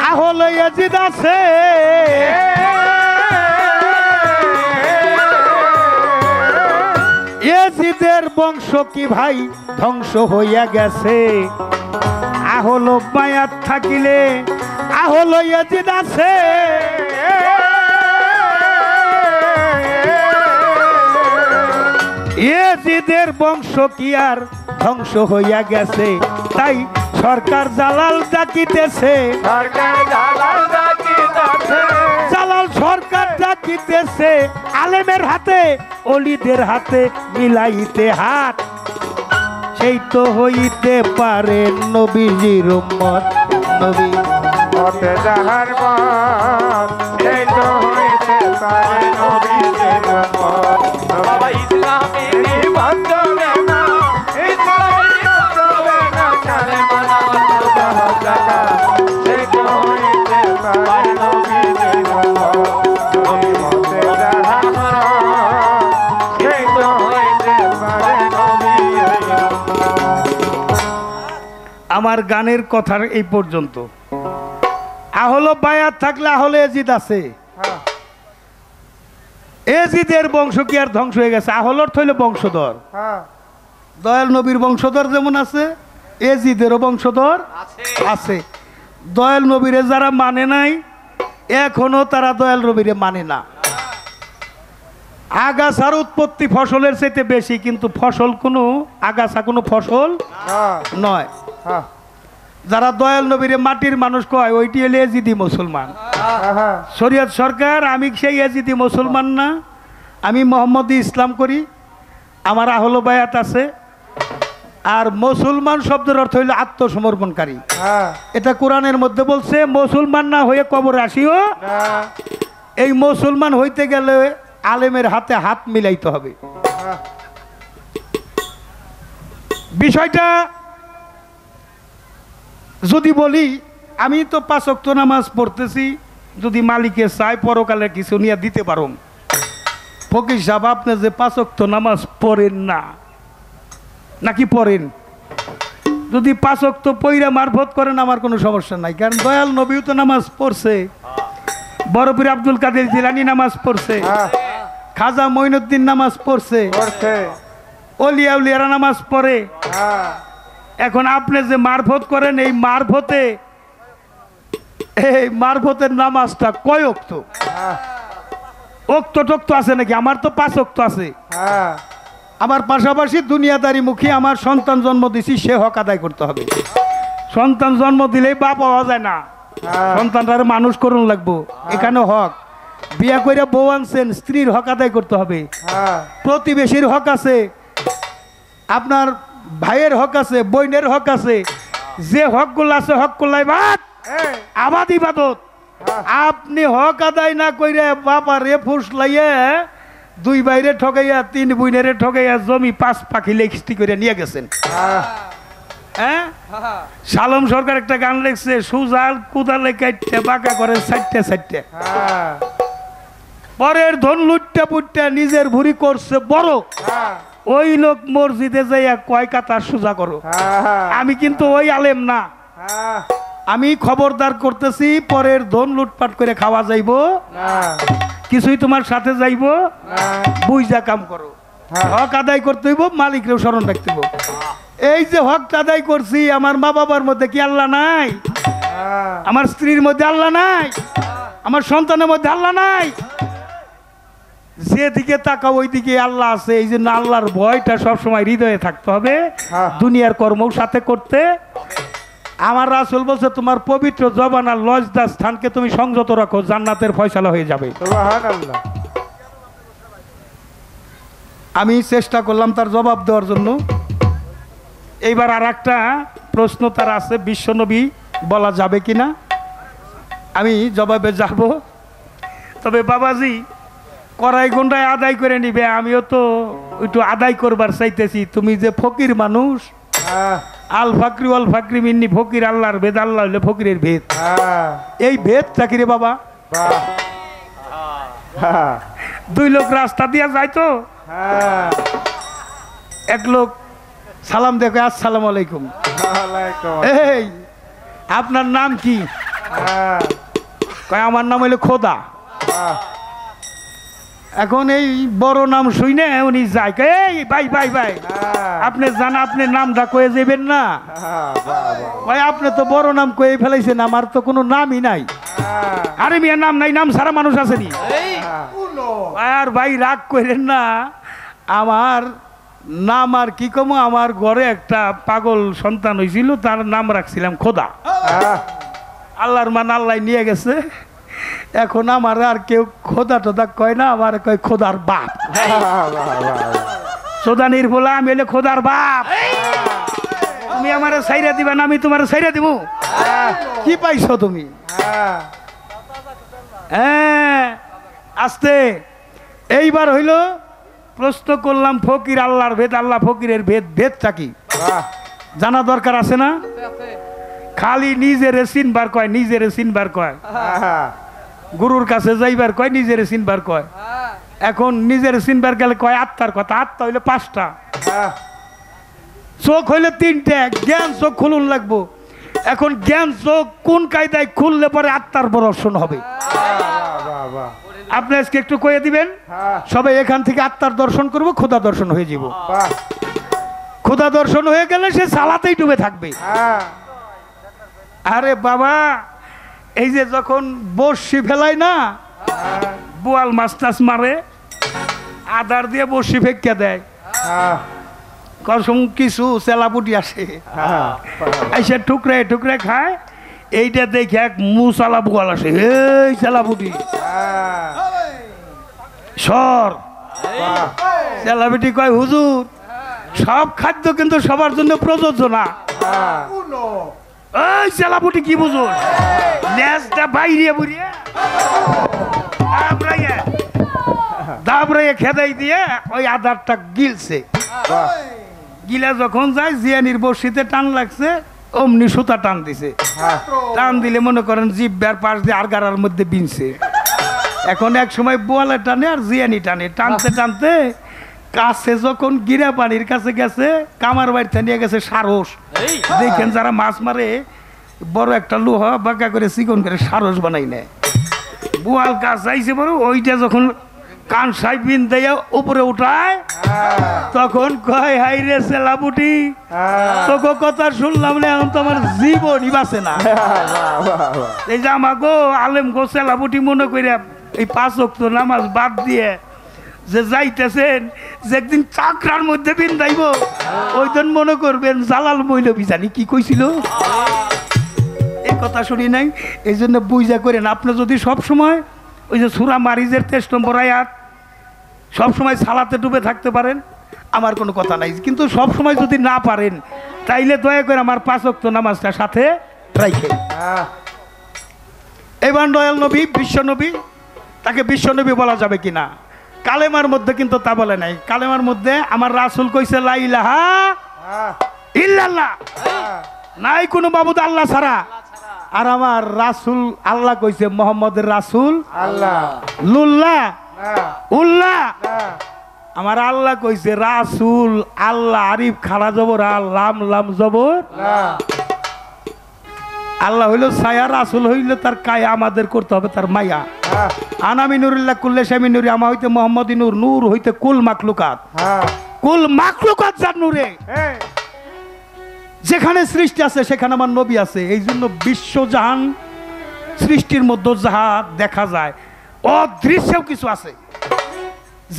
আহলো ইয়াজিদ আছে, ইয়াজিদের বংশ কি ভাই ধ্বংস হইয়া গেছে। আহলো বয়াত থাকিলে আহলো ইয়াজিদ আছে, ইয়াজিদের বংশ কি আর ধ্বংস হইয়া গেছে। তাই সরকার জালাল ডাকিতেছে, সরকার জালাল ডাকিতেছে, জালাল সরকার ডাকিতেছে। আলেমের হাতে অলিদের হাতে মিলাইতে হাত, সেই তো হইতে পারে নবীজির উম্মত, নবী হতে যাহার মত, এই তো হইতে পারে নবীর উম্মত। বাবা ইসলামের পথ না, ইসলামের পথ না, জানে মানা তো জাহাজ জাকা, এই তো হইতে পারে নবীর উম্মত, নবী হতে যাহার মত, এই তো হইতে পারে নবীর উম্মত। আমার গানের কথার এই পর্যন্ত। আহলো বায়াত থাকলে আহলে ইয়াজিদ আছে। ইয়াজিদের বংশ কি আর ধ্বংস হয়ে গেছে? আহলর থইলে বংশধর, দয়াল নবীর বংশধর যেমন আছে, ইয়াজিদেরও বংশধর আছে। দয়াল নবীরে যারা মানে নাই এখনো তারা দয়াল নবীরে মানে না। আগাছার উৎপত্তি ফসলের চাইতে বেশি, কিন্তু ফসল কোনো আগাছা কোনো ফসল নয়। যারা দয়াল নবীরে মাটির মানুষ কয় ওইটি হলে এজিদি মুসলমান। শরীয়ত সরকার আমি সেই এজিদি মুসলমান না, আমি মোহাম্মদী ইসলাম করি, আমার আহলে বায়াত আছে। আর মুসলমান শব্দের অর্থ হইল আত্মসমর্পণকারী। এটা কোরআনের মধ্যে বলছে, মুসলমান না হয়ে কবরে আসিও। এই মুসলমান হইতে গেলে আলেমের হাতে হাত মিলাইতে হবে। বিষয়টা যদি বলি, আমি তো 5 ওয়াক্ত নামাজ পড়তেছি, যদি মালিকে চায় পরকালে কিছু নিয়ে দিতে পারো। ফকির সাহেব আপনি যে 5 ওয়াক্ত নামাজ পড়েন না নাকি পড়েন, যদি 5 ওয়াক্ত পইরা মারফত করেন আমার কোনো সমস্যা নাই, কারণ দয়াল নবীও তো নামাজ পড়ছে, বড় পীর আব্দুল কাদের জিলানী নামাজ পড়ছে, খাজা মঈনুদ্দিন নামাজ পড়ছে, ওলিয়া উলিয়ারা নামাজ পড়ে। এখন আপনি যে মারফত করেন এই মারফতের নামাজটা কয় ওয়াক্ত? ওক্ত টোক্ত আছে নাকি? আমার তো 5 ওয়াক্ত আছে। আমার পাশাপাশি দুনিয়াদারি মুখী আমার সন্তান জন্ম দিছি, সে হক আদায় করতে হবে। সন্তান জন্ম দিলেই বাপ হওয়া যায় না, সন্তানটার মানুষ করুন লাগবো। এখানে হক, বিয়া করে বউ আনছেন, স্ত্রীর হক আদায় করতে হবে। প্রতিবেশীর হক আছে, আপনার ভাইয়ের হক আছে, বোনের হক আছে। যে হকগুলো আছে হকগুলাই বাদ, আবাদ ইবাদত। আপনি হক আদায় না কইরে বাবা রে ফুসলাইয়া 2 বাইরে ঠকাইয়া 3 বুইনেরে ঠকাইয়া জমি 5 পাখি লেখিস্তি করে নিয়ে গেছেন। হ্যাঁ, সালম সরকার একটা গান লিখছে, সুজাল কুদালে কাটতে বাঁকা করে সাইটে। পরের ধন লুটটা পুটটা নিজের ভুরি করছে বড়। ওই লোক মসজিদে যাইয়া কয় কাতার সোজা করো। আমি কিন্তু ওই আলেম না, আমি খবরদার করতেছি, পরের ধন লুটপাট করে খাওয়া যাইব কিছুই তোমার সাথে যাইব, বুঝা কাম করো। হক আদায় করতে হইব, মালিকরেও স্মরণ রাখতে হইব। এই যে হক আদায় করছি, আমার মা বাবার মধ্যে কি আল্লাহ নাই? আমার স্ত্রীর মধ্যে আল্লাহ নাই? আমার সন্তানের মধ্যে আল্লাহ নাই? যেদিকে তাকাও ওই দিকে আল্লাহ আছে। এই জন্য আল্লাহর ভয়টা সবসময় হৃদয়ে থাকতে হবে, দুনিয়ার কর্মও সাথে করতে। আমার রাসূল বলছে, তোমার পবিত্র জবান আর লজ্জা স্থানকে তুমি সংযত রাখো, জান্নাতের ফয়সালা হয়ে যাবে। সুবহানাল্লাহ। আমি চেষ্টা করলাম তার জবাব দেওয়ার জন্য। এইবার আর একটা প্রশ্ন তার আছে, বিশ্বনবী বলা যাবে কিনা, আমি জবাবে যাব। তবে বাবাজি কড়াই গন্ডায় আদায় করে নিবে, আমিও তো একটু আদায় করবার চাইতেছি। তুমি যে ফকির মানুষ, আল ফাকরি আল ফাকরি মিন্নি ফকির, আল্লাহর ভেদ, আল্লাহ হইলে ফকিরের ভেদ। এই ভেদটা কি রে বাবা? 2 লোক রাস্তা দিয়া যায় তো, এক লোক সালাম দেখে, আসসালামু আলাইকুম। এই আপনার নাম কি? কয় আমার নাম হইলো খোদা। এখন এই বড় নাম শুনে উনি যায়, এই ভাই ভাই ভাই আপনি জানা আপনি নামটা কয়ে যাবেন না? ভাই আপনি তো বড় নাম কয়ে ফেলাইছেন, আমার তো কোনো নামই নাই। আরে মিয়া নাম নাই, নাম সারা মানুষ আসেনি। আর ভাই রাগ করেন না, আমার নাম আর কি কমো, আমার ঘরে একটা পাগল সন্তান হয়েছিল, তার নাম রাখছিলাম খোদা। আল্লাহর মান আল্লাহ নিয়ে গেছে। এখন আমার আর কেউ খোদা টোদা কয় না, আমার কয় খোদার বাপ। সোদানির বলা আমি হলে খোদার বাপ। তুমি আমার সাইরা দিবা না, আমি তোমার সাইরা দিব? কি পাইছো তুমি? হ্যাঁ আস্তে। এইবার হইল প্রশ্ন করলাম, ফকির আল্লাহর ভেদ, আল্লাহ ফকিরের ভেদ, ভেদটা কি জানা দরকার আছে না? খালি নিজেরে চিনবার কয়, নিজেরে চিনবার কয়। গুরুর কাছে যাইবার কয়, নিজেরে চিনবার কয়। এখন নিজের চিনবার গেলে কয় আত্মার কথা। আত্মা হইলে 5টা, চোখ হইলে 3টে, জ্ঞান চোখ খুলুন লাগবো। এখন জ্ঞান চোখ কোন কায়দায় খুললে পরে আত্মার দর্শন হবে? আপনি আজকে একটু কয়ে দিবেন, সবাই এখান থেকে আত্মার দর্শন করবো, খোদা দর্শন হয়ে যাব। খোদা দর্শন হয়ে গেলে সে সালাতেই ডুবে থাকবে। আরে বাবা, এই যে যখন বড়শি ফেলায় না, বোয়াল মাছ টাছ মারে, আদার দিয়ে বড়শি ফেঁকে দেয়, কসম কিছু চেলাপুটি আসে, এসে টুকরে টুকরে খায়। এইটা দেখে এক মুসালা বোয়াল আসে, এই চেলাপুটি সর। চেলাপুটি কয়, হুজুর সব খাদ্য কিন্তু সবার জন্য প্রযোজ্য না। ওই চেলাপুটি কি বুঝুন, লেজটা বাইরে বুড়িয়ে দাবড়াইয়ে খেদাই দিয়ে ওই আদারটা গিলছে। গিলা যখন যায় জিয়ানির বড়শিতে টান লাগছে, অমনি সুতা টান দিছে। টান দিলে মনে করেন জিব্বার পাশ দিয়ে আর গাড়ার মধ্যে বিনছে। এখন এক সময় বোয়ালে টানে আর জিয়ানি টানে, টানতে টানতে কাছে যখন গিরা পানির কাছে গেছে, কামার বাড়িতে নিয়ে গেছে সারস। দেখেন যারা মাছ মারে বড় একটা লোহা বাঁকা করে চিকন করে সারস বানাই নেয়। বোয়াল কাজ চাইছে বড়, ওইটা যখন কান সাই বিন দিয়ে উপরে উঠায়, তখন কয়, হাই রে চেলাপুটি, তোকে কথা শুনলাম না, এখন তো আমার জীবনই বাঁচে না। এই যে আমাকে আলেম গো চেলাপুটি মনে করে এই 5 ওয়াক্ত নামাজ বাদ দিয়ে যে যাইতেছেন, যে একদিন চাকরার মধ্যে বিন্দাইব, ওই দিন মনে করবেন জালাল মৌলভী জানি কি কইছিল, এই কথা শুনি নাই। এই জন্য বুঝা করেন, আপনি যদি সব সময় ওই যে সূরা মারিজের 23 নম্বর আয়াত সবসময় সালাতে ডুবে থাকতে পারেন, আমার কোনো কথা নাই। কিন্তু সব সময় যদি না পারেন, তাইলে দয়া করে আমার 5 ওয়াক্ত নামাজটা সাথে রাখেন। এবার দয়াল নবী, বিশ্ব নবী, তাকে বিশ্ব নবী বলা যাবে কিনা? কালেমার মধ্যে কিন্তু তা বলে নাই। কালেমার মধ্যে আমার রাসূল কইছে লা ইলাহা ইল্লাল্লাহ, নাই কোনো মাবুদ আল্লাহ ছাড়া। আর আমার রাসূল আল্লাহ কইছে মুহাম্মদের রাসূল আল্লাহ লুল্লাহ উল্লাহ। আমার আল্লাহ কইছে রাসূল আল্লাহ, আরিফ খাড়া জবর লাম লাম জবর। আল্লাহ হইল ছায়া, রাসূল হইল তার কায়া, আমাদের করতে হবে তার মায়া। আনামি নুরুল্লাহ কুল্লে শামি নুরি, আমা হইতে মোহাম্মদ নূর, নূর হইতে কুল মাখলুকাত। কুল মাখলুকাত যার নূরে, যেখানে সৃষ্টি আছে সেখানে আমার নবী আছে। এই জন্য বিশ্বজাহান সৃষ্টির মধ্যে যাহা দেখা যায়, অদৃশ্যও কিছু আছে,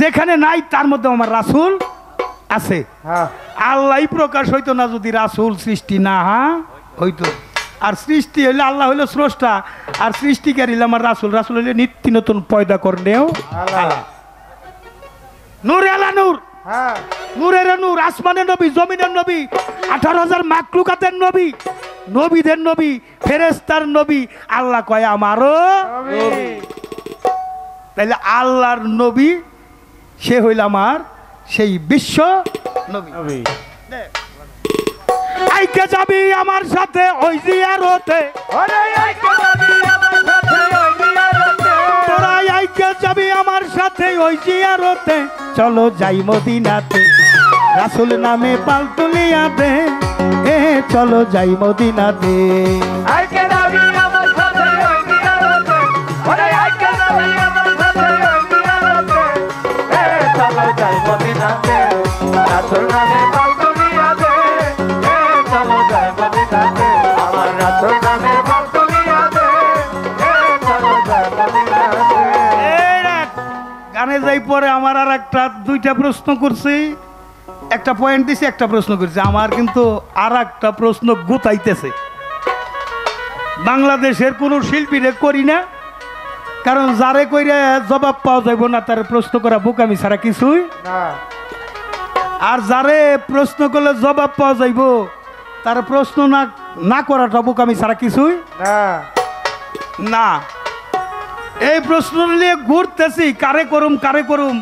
যেখানে নাই তার মধ্যে আমার রাসূল আছে। আল্লাহ প্রকাশ হইতো না যদি রাসূল সৃষ্টি না হইতো। আর সৃষ্টি হইলে আল্লাহ হইল স্রষ্টা, আর সৃষ্টিকার হইলে আমার রাসূল। রাসূল হইলে নিত্য নতুন পয়দা করনেও আল্লাহ। নূর আলা নূর, নূরের নূর, আসমানের নবী, জমিনের নবী, 18,000 মাখলুকাতের নবী, নবীদের নবী, ফেরেশতার নবী। আল্লাহ কয় আমারও নবী। তাইলে আল্লাহর নবী সে হইল আমার সেই বিশ্ব নবী। আইকে যাবি আমার সাথে ওই জিয়ারতে, তোরা আইকে যাবি আমার সাথে ওই জিয়ারতে, চলো যাই মদিনাতে, রাসূল নামে পাল তুলিয়া দে, চলো যাই মদিনাতে। আইকে যাবি আমার সাথে ওই জিয়ারতে, ওরে আইকে যাবি আমার সাথে ওই জিয়ারতে, চলো যাই মদিনাতে, রাসূল নামে পাল তুলিয়া দে, চলো যাই মদিনাতে, আমার রাসূল নামে পাল তুলিয়া দে, চলো যাই মদিনাতে। গানে যাই পরে আমার আর একটা 2টা প্রশ্ন করছি, একটা পয়েন্ট দিছি, একটা প্রশ্ন করছি। আমার কিন্তু আর একটা প্রশ্ন গুতাইতেছে। বাংলাদেশের কোনো শিল্পীরে করি না, কারণ যারে কইরে জবাব পাওয়া যাইব না তার প্রশ্ন করা বোকামি ছাড়া কিছুই না। আর যারে প্রশ্ন করলে জবাব পাওয়া যাইব তার প্রশ্ন না করাটা বোকামি ছাড়া কিছুই না। এই প্রশ্ন নিয়ে ঘুরতেছি, কারে করুম।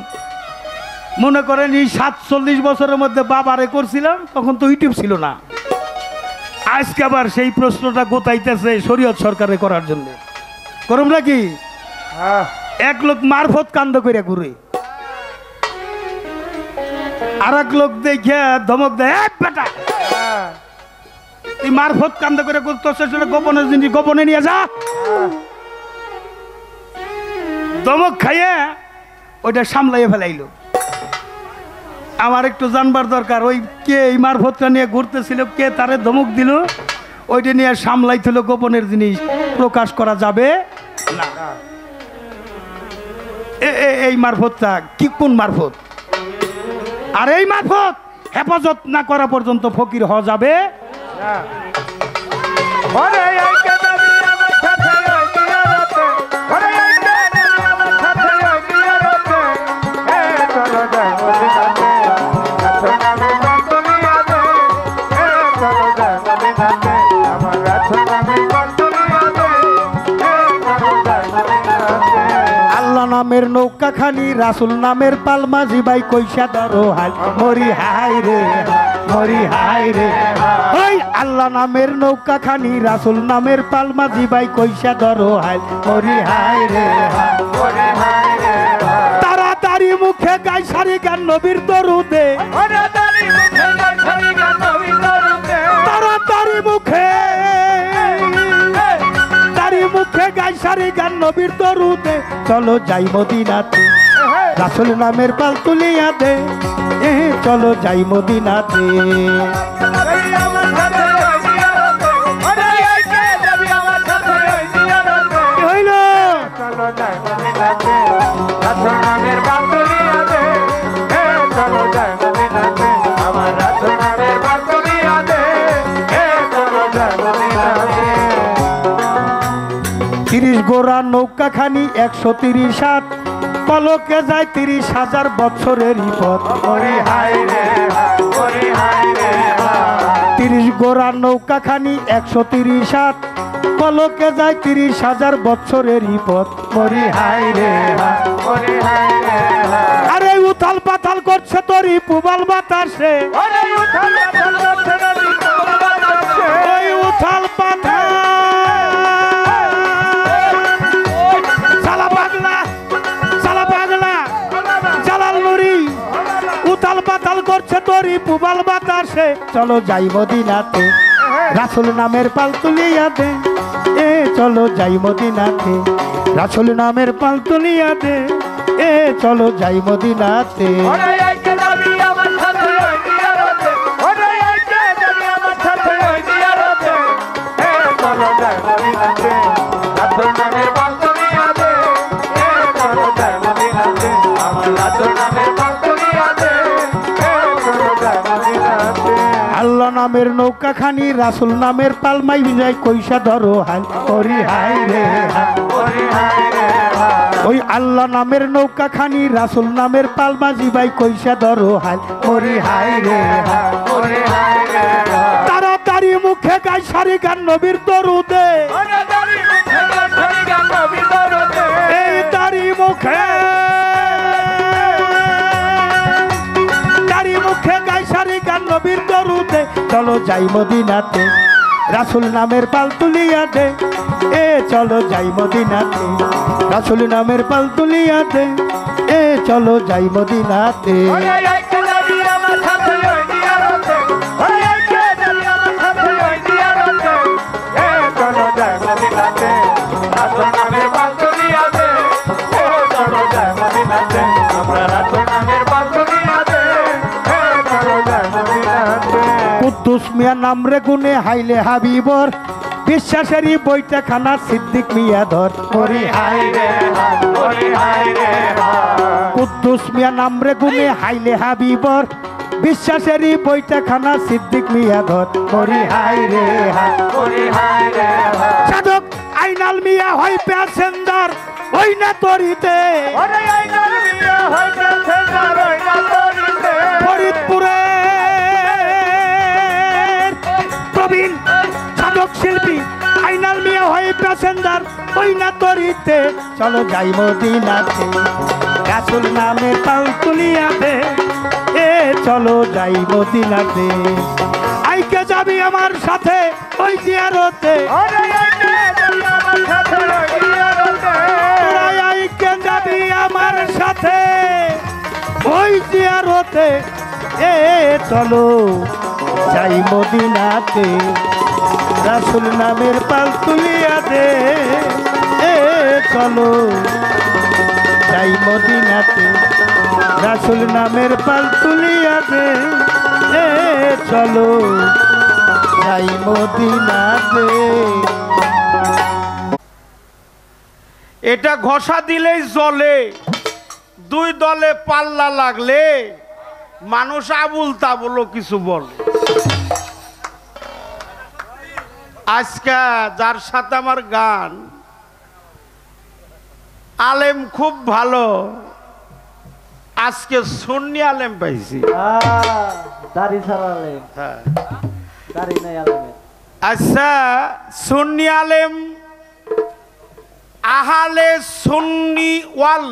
মনে করেন এই 47 বছরের মধ্যে বাবারে করছিলাম, তখন তো ইউটিউব ছিল না। আজকে আবার সেই প্রশ্নটা গোতাইতেছে শরীয়ত সরকারে করার জন্য। করুম নাকি? এক লোক মারফত কান্দ করে ঘুরে, আর এক লোক দেখে ধমক দেয়, বেটা তুই মারফত কান্দ করে করতেছ, সেটা গোপনের জিনিস গোপনে নিয়ে যা। ধমক খাইয়ে ওইটা সামলাইয়ে ফেলাইলো। আমার একটু জানবার দরকার, ওই কে এই মারফতটা নিয়ে ঘুরতেছিল, কে তারে ধমক দিল, ওইটা নিয়ে সামলাইছিল গোপনের জিনিস প্রকাশ করা যাবে না। এই মারফতটা কি কোন মারফত? আর এই মারফত হেফাজত না করা পর্যন্ত ফকির হওয়া যাবে না। ওরে আইকে যাবি আমার সাথে ওই জিয়ারতে, ওরে আইকে যাবি আমার সাথে ওই জিয়ারতে, এ চলো যাই মদিনাতে, রাসূল নামে বন্ধুনিয়াতে, এ চলো যাই মদিনাতে, আমার রাসূল নামে বন্ধুনিয়াতে, এ চলো যাই মদিনাতে। আল্লাহ নামের নৌকা খানি রাসুল নামের পালমা জিবাই কইসা ধরো হাই মরি হাই রে মরি হাই রে। ওই আল্লাহ নামের নৌকা খানি রাসুল নামের পালমা জিবাই কইসা ধরো হাই মরি হাই রে ওরে হায় রে হায়, তাড়াতাড়ি মুখে গাই সারি গান নবীর দরুদে, ওরে দাড়ি মুখে গাছারি গান নবী দরুদে, তাড়াতাড়ি মুখে তাড়ি মুখে গাই সারি গান নবীর দরুদে। চলো যাই মদিনাতে রাসুল নামের পাল তুলিয়া দে, চলো যাই মদিনাতে। যাবি আমার সাথে ওই জিয়ারতে, ওরে আইকে যাবি আমার সাথে ওই জিয়ারতে, কি হইল? চলো যাই মদিনাতে, রাসূল নামের বন্ধুনিয়াতে, এ চলো যাই মদিনাতে, আমার রাসূল নামের বন্ধুনিয়াতে, এ চলো যাই মদিনাতে। 30 গোড়া নৌকা খানি 130 হাত, পলকে যায় 30,000 বছরের পথ। ওরে হায় রে হায়, ওরে হায় রে হায়, 30 গোড়া নৌকা খানি 130 হাত, পলকে যায় 30,000 বছরের পথ। মরি হাই রে হায়। ওরে হায় রে হায়, আরে উথাল পাথাল করছে তোরই পুবাল বাতাসে, ওরে উঠাল পাথাল করছে নদী পুবাল বাতাসে, ওই উথাল পাথাল সালা পাগলা জালাল নুরি উথাল পাতাল করছে তোরই পুবাল বাতাসে। চলো যাই মদিনাতে রাসুল নামের পাল তুলিয়া দে, চলো যাই মদিনাতে রাসুল নামের পাল তুলিয়া দে, চলো যাই মদিনাতে। ওরে আইকে যাবি আমার সাথে ওই জিয়ারতে, ওরে আইকে যাবি আমার সাথে ওই জিয়ারতে, এ চলো যাই মদিনাতে, রাসূল নামের বন্ধুনিয়াতে, এ চলো যাই মদিনাতে, আমার রাসূল নামের বন্ধুনিয়াতে, এ চলো যাই মদিনাতে। আল্লাহ নামের নৌকা খানি রাসুল নামের পালমাই বিজয় কইসা ধরো হাই ওরি হাই রে হাই। ওরে হায় রে হায়, ওই আল্লাহ নামের নৌকা খানি রাসুল নামের পালমা জিবাই কইসা ধরো হাই ওরি হাই রে হাই। ওরে হায় রে হায়, তাড়াতাড়ি মুখে গাই সারি গান নবীর দরুদে, ওরে দাড়ি মুখে গাছারি গান নবী দরুদে, এই দাড়ি মুখে গাই সারি গান নবীর দরুদে। চলো যাই মদিনাতে রাসুল নামের পাল তুলিয়া দে, চলো যাই মদিনাতে রাসুল নামের পাল তুলিয়া দে, চলো যাই মদিনাতে। ওরে আইকে যাবি আমার সাথে ওই জিয়ারতে, ওরে আইকে যাবি আমার সাথে ওই জিয়ারতে, এ চলো যাই মদিনাতে, রাসূল নামের বন্ধুনিয়াতে, এ চলো যাই মদিনাতে, আমরা রাসূল নামের বন্ধুনিয়াতে, এ চলো যাই মদিনাতে। কুদ্দুস মিয়া নাম রে গুনে হাইলে হাবিবর, বিশ্বাসেরই বইটা খানা সিদ্দিক মিয়া ধর মরি হাই। হায় রে হায়, ওরে হায় রে হায়, কুদ্দুস মিয়া নাম রে গুনে হাইলে হাবিবর, বিশ্বাসেরই বইটা খানা সিদ্দিক মিয়া ধর মরি হাই রে হাই। ওরে হায় রে হায়, সাধক আইনাল মিয়া হয় প্যাসেঞ্জার ওই না তরিতে, ওরে আইনার মিয়া হইতাছে না রইনা তরিতে, ফরিদপুরে প্রবীণ সাধক শিল্পী আইনাল মিয়া হয় প্যাসেঞ্জার ওই না তরিতে। চলো যাই মদিনাতে রাসুল নামে পাল তুলিয়া দে, চলো যাই মদিনাতে। আইকে যাবি আমার সাথে ওই জিয়ারতে, ওরে আইকে যাবি আমার সাথে ওই জিয়ারতে, আইকে যাবি আমার সাথে ওই জিয়ারতে, চলো যাই মদিনাতে রাসুল নামের পাল তুলিয়া দে, চলো যাই মদিনাতে রাসুল নামের পাল তুলিয়া দে, চলো যাই যাই মদিনাতে। এটা ঘষা দিলেই জ্বলে, দুই দলে পাল্লা লাগলে মানুষ আবুল তাবুলও কিছু বলে। আজকে যার সাথে আমার গান, আলেম খুব ভালো, আজকে সুন্নি আলেম পাইছি। দাড়ি ছাড়া আলেম, হ্যাঁ, দাড়ি নাই আলেমের। আচ্ছা, সুন্নি আলেম আহলে সুন্নি ওয়াল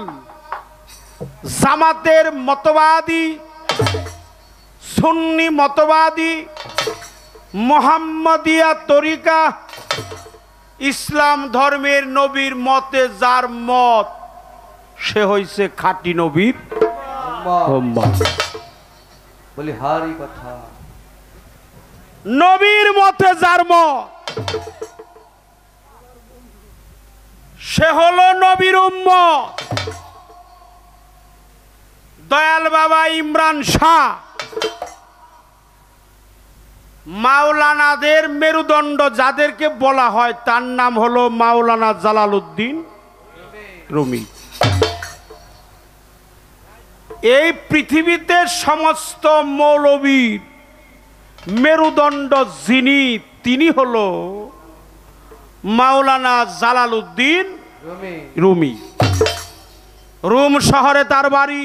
জামাতের মতবাদী, সুন্নি মতবাদী, মোহাম্মদিয়া তরিকা, ইসলাম ধর্মের নবীর মতে যার মত, সে হইছে খাঁটি নবীর উম্মত। বলি হারি কথা, নবীর মতে যার মত, সে হলো নবীর উম্মত। দয়াল বাবা ইমরান শাহ মাওলানাদের মেরুদণ্ড যাদেরকে বলা হয়, তার নাম হলো মাওলানা জালালউদ্দিন রুমি। এই পৃথিবীতে সমস্ত মৌলবীর মেরুদণ্ড যিনি, তিনি হলো মাওলানা জালালউদ্দিন রুমি। রোম শহরে তার বাড়ি।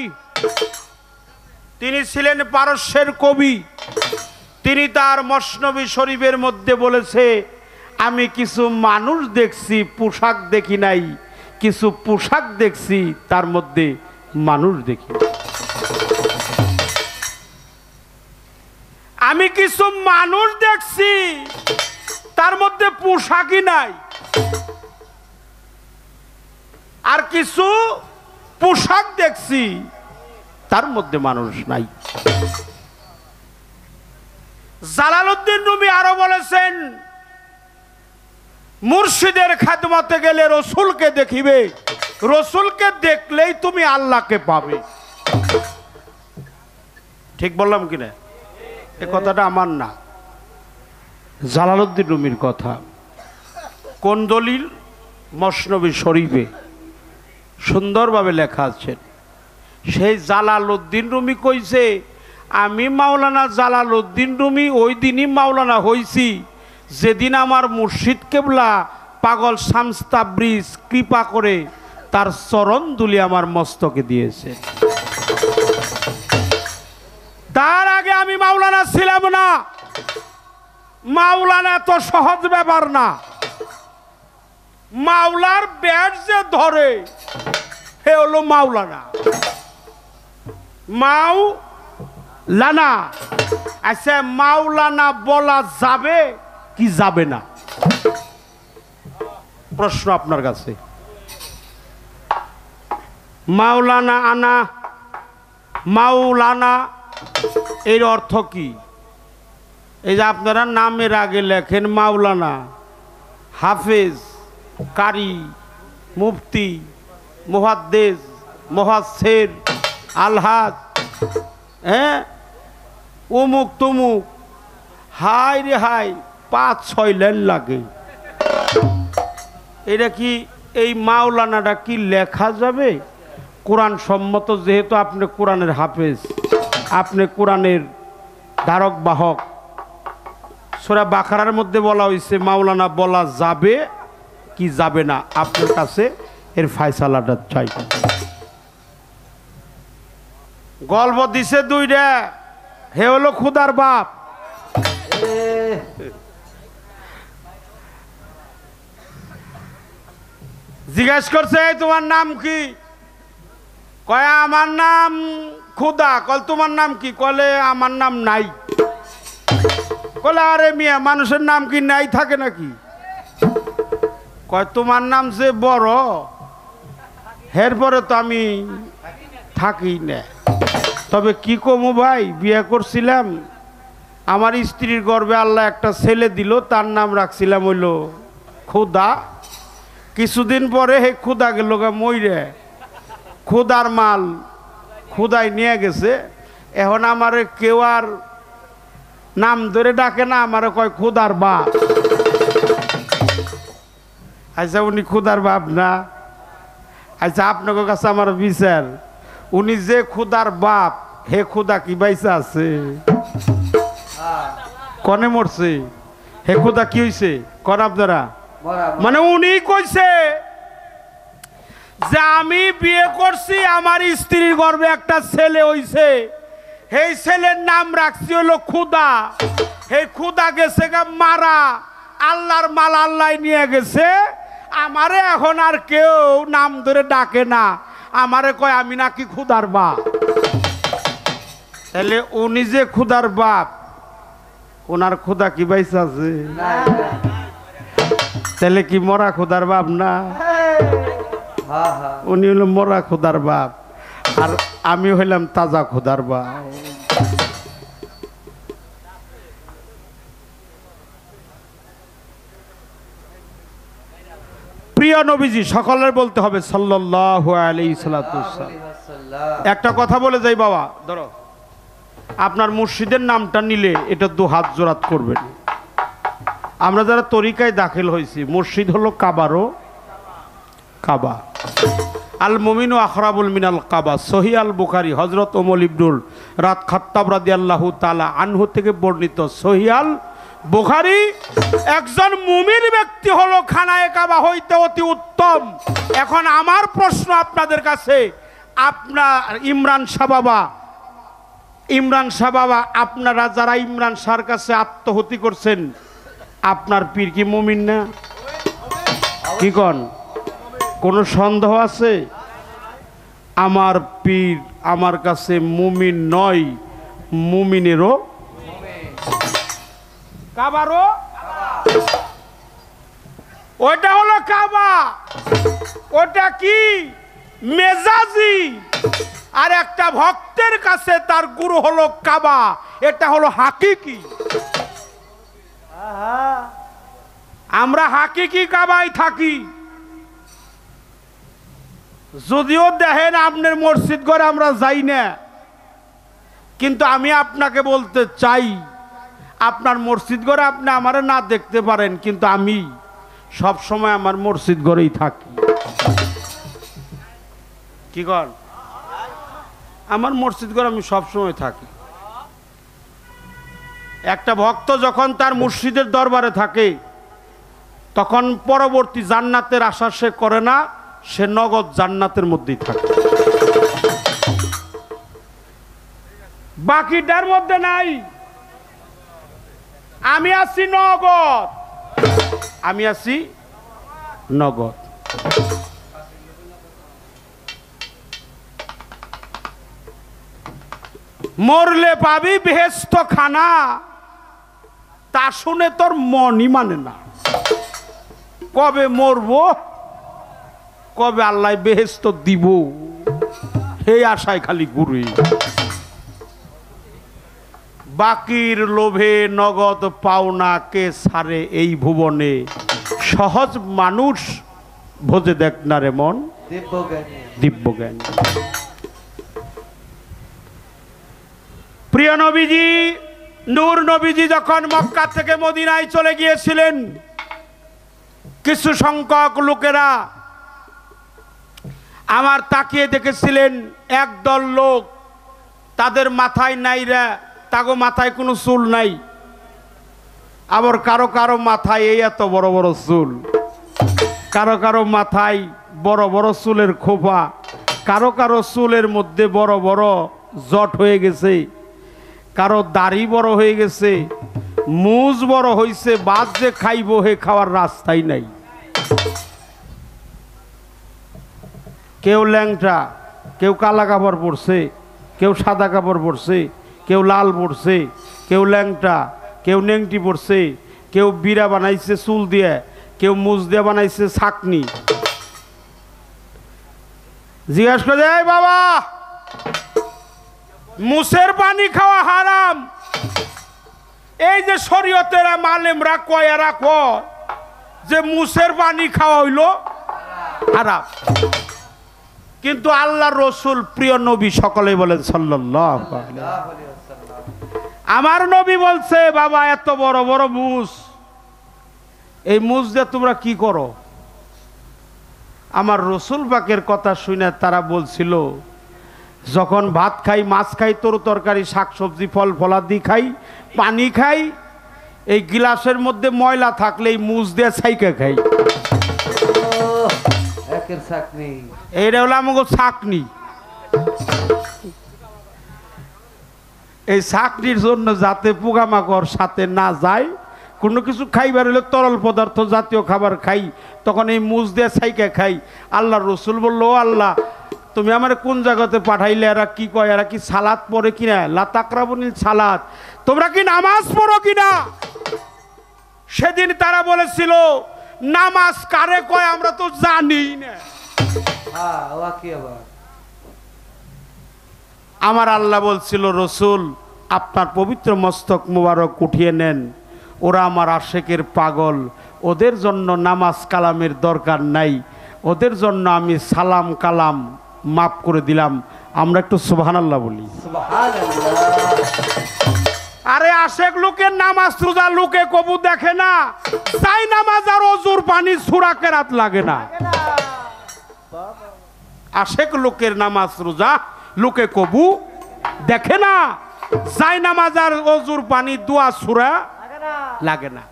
তিনি ছিলেন পারস্যের কবি। তিনি তার মসনবী শরীফের মধ্যে বলেছে, আমি কিছু মানুষ দেখছি, পোশাক দেখি নাই, কিছু পোশাক দেখছি, তার মধ্যে মানুষ দেখি। আমি কিছু মানুষ দেখছি, তার মধ্যে পোশাকই নাই, আর কিছু পোশাক দেখছি, তার মধ্যে মানুষ নাই। জালালউদ্দিন রুমি আরো বলেছেন, মুর্শিদের খেদমতে গেলে রসুলকে দেখিবে, রসুলকে দেখলেই তুমি আল্লাহকে পাবে। ঠিক বললাম কিনা? এ কথাটা আমার না, জালালউদ্দিন রুমির কথা। কোন দলিল? মসনবী শরীফে সুন্দরভাবে লেখা আছে। সেই জালালউদ্দিন রুমি কইছে, আমি মাওলানা জালালউদ্দিন রুমি ওই দিনই মাওলানা হইছি যেদিন আমার মুর্শিদ কেবলা পাগল শামস তাবরিজ কৃপা করে তার চরণ দুলি আমার মস্তকে দিয়েছে। তার আগে আমি মাওলানা ছিলাম না। মাওলানা তো সহজ ব্যাপার না। মাওলার ব্যাট যে ধরে, হে হলো মাওলানা। মাওলানা, আচ্ছা, মাওলানা বলা যাবে কি যাবে না? প্রশ্ন আপনার কাছে। মাওলানা আনা, মাওলানা এর অর্থ কি? এই যে আপনারা নামের আগে লেখেন মাওলানা, হাফেজ, কারি, মুফতি, মুহাদ্দিস, মুফাসসির, আলহাজ, হ্যাঁ, অমুক তমুক, হাই রে হাই, 5-6 লাইন লাগে। এটা কি, এই মাওলানাটা কি লেখা যাবে? কোরআন সম্মত, যেহেতু আপনি কোরআনের হাফেজ, আপনি কোরআনের ধারক বাহক, সূরা বাকারার মধ্যে বলা হয়েছে মাওলানা বলা যাবে কি যাবে না, আপনার কাছে এর ফয়সালাটা চাই। গল্প দিছে দুইটা, হে হলো খুদার বাপ। জিজ্ঞেস করছে, তোমার নাম কি? কয় আমার নাম খুদা। কল তোমার নাম কি? কলে আমার নাম নাই। কলে আরে মিয়া, মানুষের নাম কি নাই থাকে নাকি? কয় তোমার নাম যে বড়, এরপরে তো আমি থাকি না। তবে কি কমু ভাই, বিয়ে করছিলাম, আমার স্ত্রীর গর্ভে আল্লাহ একটা ছেলে দিল, তার নাম রাখছিলাম হইল খুদা। কিছুদিন পরে হে খুদা গেল গা মইরে, খুদার মাল খুদাই নিয়ে গেছে। এখন আমার কেউ আর নাম ধরে ডাকে না, আমার কয় খুদার বাপ। আচ্ছা উনি খুদার বাপ না? আচ্ছা আপনার কাছে আমার বিচার, উনি যে খুদার বাপ, হে খুদা কি বাইসা আছে? কনে মরছে? হে খুদা কি হইছে কন আপনারা? মানে উনি কইছে যে আমি বিয়ে করছি, আমার স্ত্রীর গর্ভে একটা ছেলে হইছে, এই ছেলের নাম রাখছি হলো খুদা। এই খুদা গেছে গা মারা, আল্লাহর মাল আল্লাহ নিয়ে গেছে। আমারে এখন আর কেউ নাম ধরে ডাকে না, আমারে কয় আমি নাকি খুদার বাপ। তাহলে উনি যে খুদার বাপ, ওনার খুদা কি বাইসা আছে? তাহলে কি মরা খুদার বাপ না? উনি হলো মরা খুদার বাপ, আর আমি হইলাম তাজা খুদার বাপ। প্রিয় নবীজি, সকলের বলতে হবে সাল্লাল্লাহু আলাইহি সাল্লাম। একটা কথা বলে যাই বাবা, ধরো আপনার মুর্শিদের নামটা নিলে এটা দু হাত জোড়াত করবেন। আমরা যারা তরিকায় দাখিল হয়েছি, মুর্শিদ হলো কাবারও কাবা। আল মুমিনু আখরাবুল মিনাল কাবা, সহি আল বুখারী, হযরত ওমর ইবনুল রাত খাত্তাব রাদিয়াল্লাহু তাআলা আনহু থেকে বর্ণিত সহি আল বুখারী। একজন মুমিন ব্যক্তি হলো খানায়ে কাবা হইতে অতি উত্তম। এখন আমার প্রশ্ন আপনাদের কাছে, আপনার ইমরান শাহ বাবা, আপনারা যারা ইমরান শাহর কাছে আত্মহতি করছেন, আপনার পীর কি মুমিন না? কি কন? কোনো সন্দেহ আছে? আমার পীর আমার কাছে মুমিন নয়, মুমিনেরও কাবারও। ওটা হলো কাবা, ওটা কি মেজাজি। আর একটা ভক্তের কাছে তার গুরু হলো কাবা, এটা হলো হাকিকি। আমরা হাকিকি কাবায় থাকি। যদিও দেখেন আপনার মসজিদ ঘরে আমরা যাই না, কিন্তু আমি আপনাকে বলতে চাই, আপনার মসজিদ ঘরে আপনি আমারে না দেখতে পারেন, কিন্তু আমি সব সময় আমার মসজিদ ঘরেই থাকি। কি কর? আমার মসজিদ ঘরে আমি সব সময় থাকি। একটা ভক্ত যখন তার মুর্শিদের দরবারে থাকে, তখন পরবর্তী জান্নাতের আশা সে করে না, সে নগদ জান্নাতের মধ্যেই থাকে, বাকিটার মধ্যে নাই। আমি আছি নগদ, আমি আছি নগদ। মরলে পাবি বেহেশত খানা, তা শুনে তোর মনই মানে না। কবে মরবো, কবে আল্লাহ বেহেশত দিব, এই আশায় খালি ঘুরি। বাকির লোভে নগদ পাওনা কে সারে এই ভুবনে, সহজ মানুষ ভোজে দেখ না রে মন দিব্যজ্ঞানী। প্রিয় নবীজি, নূর নবীজি যখন মক্কা থেকে মদিনায় চলে গিয়েছিলেন, কিছু সংখ্যক লোকেরা আমার তাকিয়ে দেখেছিলেন, একদল লোক, তাদের মাথায় নাইরা, তাগো মাথায় কোনো চুল নাই, আবার কারো কারো মাথায় এই এত বড় বড় চুল, কারো কারো মাথায় বড় বড় চুলের খোপা, কারো কারো চুলের মধ্যে বড় বড় জট হয়ে গেছে, কারো দাড়ি বড় হয়ে গেছে, মুজ বড় হয়েছে, বাদ যে খাইব হে খাওয়ার রাস্তাই নাই। কেউ ল্যাংটা, কেউ কালা কাপড় পরছে, কেউ সাদা কাপড় পরছে, কেউ লাল পরছে, কেউ ল্যাংটা, কেউ নেংটি পরছে, কেউ বিড়া বানাইছে চুল দিয়ে, কেউ মুজ দিয়ে বানাইছে ছাকনি। জিজ্ঞাসা করে, এই বাবা, মুসের পানি খাওয়া হারাম, এই যে শরীয়তের মালেমরা কয়, এরা কয় যে মুসের পানি খাওয়া হইল হারাম, কিন্তু আল্লাহ রসুল প্রিয় নবী সকলে বলেন সাল্লাল্লাহু আলাইহি ওয়াসাল্লাম, আমার নবী বলছে বাবা এত বড় বড় মুজ, এই মুজ দিয়ে তোমরা কি করো? আমার রসুল পাকের কথা শুনে তারা বলছিল যখন ভাত খাই, মাছ খাই, তরু তরকারি, শাকসবজি, ফল ফলাদি খাই, পানি খাই, এই গিলাসের মধ্যে ময়লা থাকলে এই মুজ দিয়ে ছাইকে খাই। একের চাকনি, এইটা হলো আমাকে ছাকনি। এই ছাকনির জন্য যাতে পোকামাকড় সাথে না যায়, কোনো কিছু খাইবার হলে তরল পদার্থ জাতীয় খাবার খাই, তখন এই মুজ দিয়ে ছাইকে খাই। আল্লাহ রসুল বললো, আল্লাহ তুমি আমার কোন জায়গাতে পাঠাইলে? এরা কি কয়? এরা কি সালাত পড়ে কিনা? লা তাকরাবুনিল সালাত, তোমরা কি নামাজ পড়ো কিনা? সেদিন তারা বলেছিল নামাজ কারে কয় আমরা তো জানি না। হ্যাঁ ওয়া কি আবার? আমার আল্লাহ বলছিল, রসুল আপনার পবিত্র মস্তক মুবারক উঠিয়ে নেন, ওরা আমার আশেকের পাগল, ওদের জন্য নামাজ কালামের দরকার নাই, ওদের জন্য আমি সালাম কালাম মাফ করে দিলাম। আমরা একটু সুবহানাল্লাহ বলি। আরে আশেক লোকের নামাজ রোজা লোকে কবু দেখে না, তাই নামাজ আর অজুর পানি সূরা কেরাত লাগে না। আশেক লোকের নামাজ রোজা লোকে কবু দেখে না, যাই নামাজ আর অজুর পানি দোয়া সূরা লাগে না।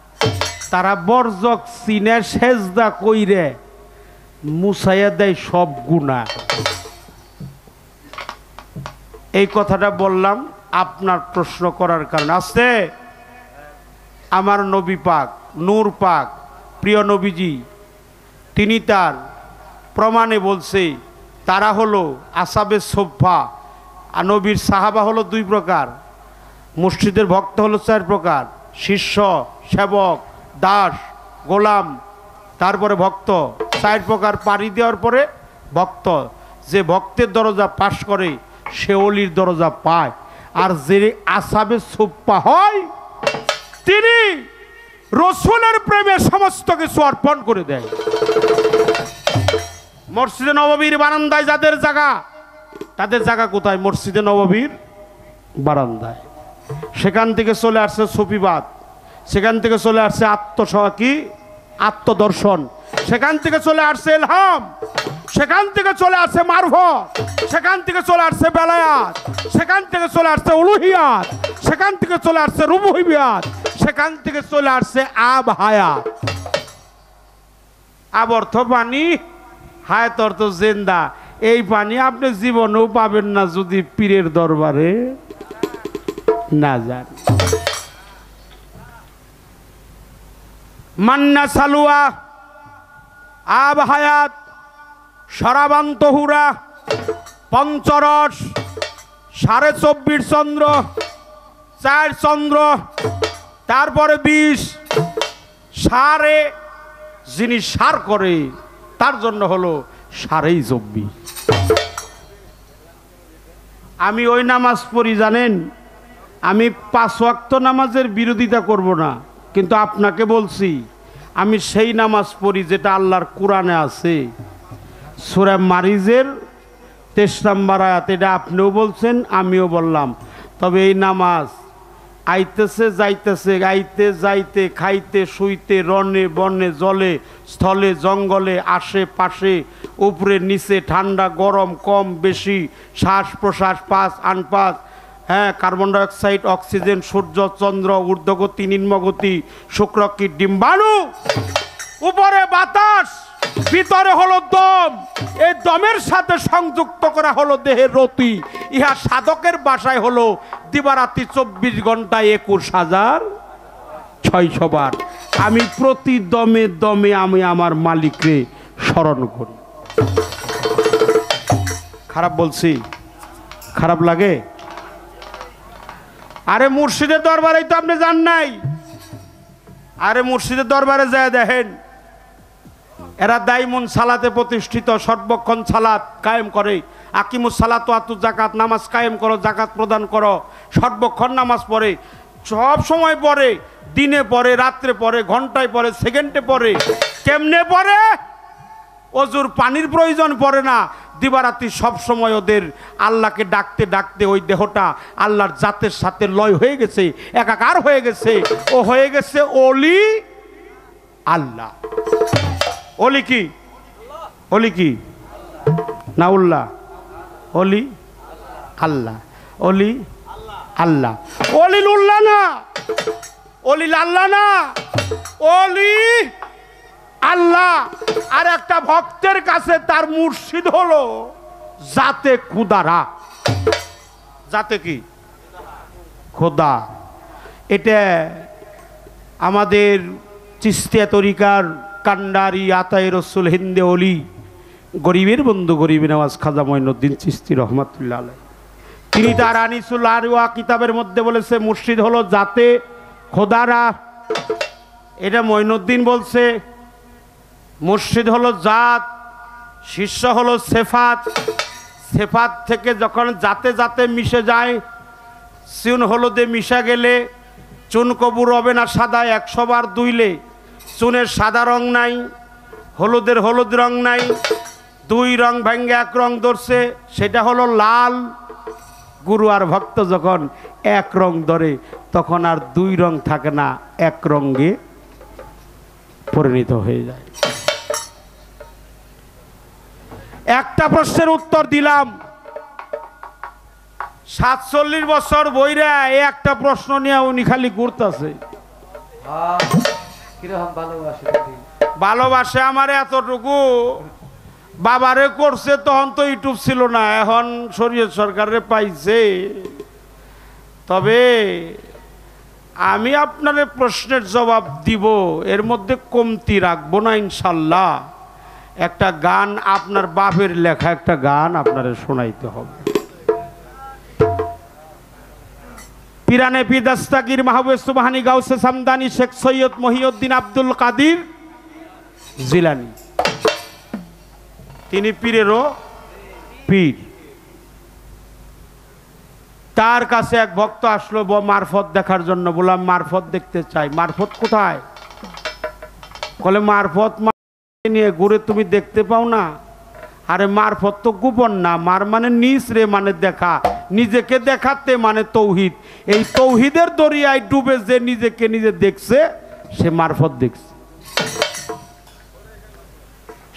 তারা বরজক সিনে সেজদা কইরে মুছাইয়া দেয় সব গুনাহ। এই কথাটা বললাম আপনার প্রশ্ন করার কারণ আছে। আমার নবী পাক, নূর পাক, প্রিয় নবীজি, তিনি তার প্রমাণে বলছে তারা হলো আসাবে সোফা। আর নবীর সাহাবা হলো দুই প্রকার, মুর্শিদের ভক্ত হলো চার প্রকার, শিষ্য, সেবক, দাস, গোলাম, তারপরে ভক্ত। চার প্রকার পাড়ি দেওয়ার পরে ভক্ত। যে ভক্তের দরজা পাশ করে সে অলির দরজা পায়, আর যে আসাবে সোফা হয় তিনি রসুলের প্রেমে সমস্ত কিছু অর্পণ করে দেয়। মসজিদে নববীর বারান্দায় যাদের জায়গা, তাদের জায়গা কোথায়? মসজিদে নববীর বারান্দায়। সেখান থেকে চলে আসছে সুফিবাদ, সেখান থেকে চলে আসছে আত্মদর্শন, সেখান থেকে চলে আসছে ইলহাম, সেখান থেকে চলে আসছে মারফত, সেখান থেকে চলে আসছে বেলায়াত, সেখান থেকে চলে আসছে উলুহিয়াত, সেখান থেকে চলে আসছে রুবুবিয়াত, সেখান থেকে চলে আসছে আব হায়াত। আব অর্থ পানি, হায়াত অর্থ জিন্দা। এই পানি আপনি জীবনেও পাবেন না যদি পীরের দরবারে না যান। মান্না সালুয়া, আব হায়াত, সরাবান্তহুরা, পঞ্চরস, 24.5 চন্দ্র, 4 চন্দ্র, তারপরে 20 সারে, যিনি সার করে তার জন্য হলো 24.5। আমি ওই নামাজ পড়ি জানেন, আমি 5 ওয়াক্ত নামাজের বিরোধিতা করব না, কিন্তু আপনাকে বলছি আমি সেই নামাজ পড়ি যেটা আল্লাহর কোরআনে আছে। সূরা মারিজের 23 নম্বর আয়াত, এটা আপনিও বলছেন আমিও বললাম। তবে এই নামাজ আইতেছে যাইতেছে, গাইতে যাইতে, খাইতে শুইতে, রনে বনে, জলে স্থলে জঙ্গলে, আশেপাশে, উপরে নিচে, ঠান্ডা গরম, কম বেশি, শ্বাস প্রশ্বাস, পাস আনপাস, হ্যাঁ, কার্বন ডাইঅক্সাইড, অক্সিজেন, সূর্য চন্দ্র, ঊর্ধ্বগতি, নিম্নগতি, শুক্রাণু, ডিম্বাণু, উপরে বাতাস, ভিতরে হলো দম, এই দমের সাথে সংযুক্ত করা হলো দেহের রতি। ইহা সাধকের বাসায় হলো দিবারাতি 24 ঘন্টায় 21,600 বার। আমি প্রতি দমে দমে আমি আমার মালিককে স্মরণ করি। খারাপ বলছি? খারাপ লাগে? আরে মুর্শিদের দরবারেই তো আপনি যান নাই। আরে মুর্শিদের দরবারে যায় দেখেন, এরা দাইমুন সালাতে প্রতিষ্ঠিত, সর্বক্ষণ সালাত কায়েম করে। আকিমুস সালাত ওয়া আতু যাকাত, নামাজ কায়েম করো, যাকাত প্রদান করো, সর্বক্ষণ নামাজ পড়ে, সব সময় পড়ে, দিনে পড়ে, রাত্রে পড়ে, ঘন্টায় পড়ে, সেকেন্ডে পড়ে। কেমনে পড়ে? অজুর পানির প্রয়োজন পড়ে না, দিবারাত্রি সব সময় ওদের আল্লাহকে ডাকতে ডাকতে ওই দেহটা আল্লাহর জাতের সাথে লয় হয়ে গেছে, একাকার হয়ে গেছে, ও হয়ে গেছে অলি আল্লাহ। অলি কি? অলি কি না উল্লাহ? অলি আল্লাহ, অলি আল্লাহ, অলি উল্লাহ না, অলি আল্লাহ না, অলি আল্লাহ। আর একটা ভক্তের কাছে তার মুর্শিদ হলো জাতে খুদারা। জাতে কি? খোদা। এটা আমাদের চিস্তিয়া তরিকার কান্ডারি আতায়ে রসুল হিন্দে অলি গরিবের বন্ধু গরিব নওয়াজ খাজা মঈনুদ্দিন চিশতি রহমাতুল্লাহ আলাইহি, তিনি তার আনিসুল আরওয়া কিতাবের মধ্যে বলেছে মুর্শিদ হলো জাতে খোদারা। এটা মঈনুদ্দিন বলছে। মুর্শিদ হলো জাত, শিষ্য হলো সেফাত। সেফাত থেকে যখন জাতে জাতে মিশে যায়, চুন হলুদে মিশা গেলে চুন কবুর হবে না সাদা, 100 বার ধুইলে চুনের সাদা রং নাই, হলুদের হলুদ রং নাই, 2 রং ভেঙ্গে 1 রং ধরছে, সেটা হলো লাল। গুরু আর ভক্ত যখন 1 রং ধরে তখন আর 2 রং থাকে না, 1 রঙে পরিণত হয়ে যায়। একটা প্রশ্নের উত্তর দিলাম, 47 বছর বইরা এই একটা প্রশ্ন নিয়ে উনি খালি ঘুরতেছে। ভালোবাসে আমার এতটুকু, বাবারে করছে তখন তো ইউটিউব ছিল না, এখন শরীয়ত সরকারে পাইছে। তবে আমি আপনার প্রশ্নের জবাব দিব, এর মধ্যে কমতি রাখবো না ইনশাল্লাহ। একটা গান, আপনার বাপের লেখা একটা গান আপনারে শোনাইতে হবে। পিরানে পিদাস্তাগির মাহবুব সুবহানী গাউসে সামদানি শেখ সৈয়দ মহিউদ্দিন আব্দুল কাদির জিলানী, তিনি পীরেরও পীর। তার কাছে এক ভক্ত আসলো মারফত দেখার জন্য। বললাম মারফত দেখতে চাই। মারফত কোথায়? বলে মারফত নিয়ে ঘুরে তুমি দেখতে পাও না? আরে মারফত তো গোপন না, মার মানে নিজ রে, মানে দেখা, নিজেকে দেখাতে মানে তৌহিদ। এই তৌহিদের দরিয়ায় ডুবে যে নিজেকে নিজে দেখছে সে মারফত দেখছে।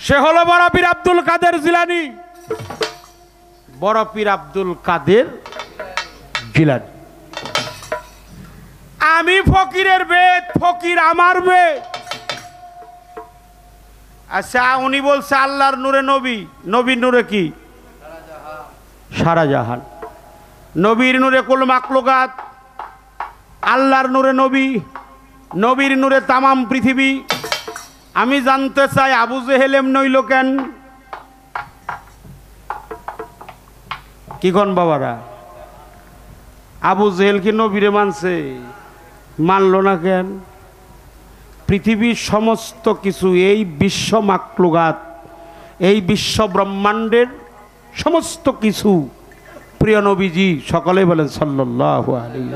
সে হলো বড় পীর আব্দুল কাদের জিলানী। বড় পীর আব্দুল কাদের জিলানী। আমি ফকিরের বেদ, ফকির আমার বেদ। আচ্ছা, উনি বলছে আল্লাহর নূরে নবী, নবীর নূরে কি? সারা জাহান। নবীর নূরে কুল মাখলুকাত, আল্লাহর নূরে নবী, নবীর নূরে তামাম পৃথিবী। আমি জানতে চাই আবু জেহেল এমন হইল কেন? কি কোন বাবারা? আবু জেহেল কি নবীরে মানছে? মানলো না কেন? পৃথিবীর সমস্ত কিছু, এই বিশ্ব মাখলুকাত, এই বিশ্ব ব্রহ্মাণ্ডের সমস্ত কিছু প্রিয় নবীজি সকলে বলেন সাল্লাল্লাহু আলাইহি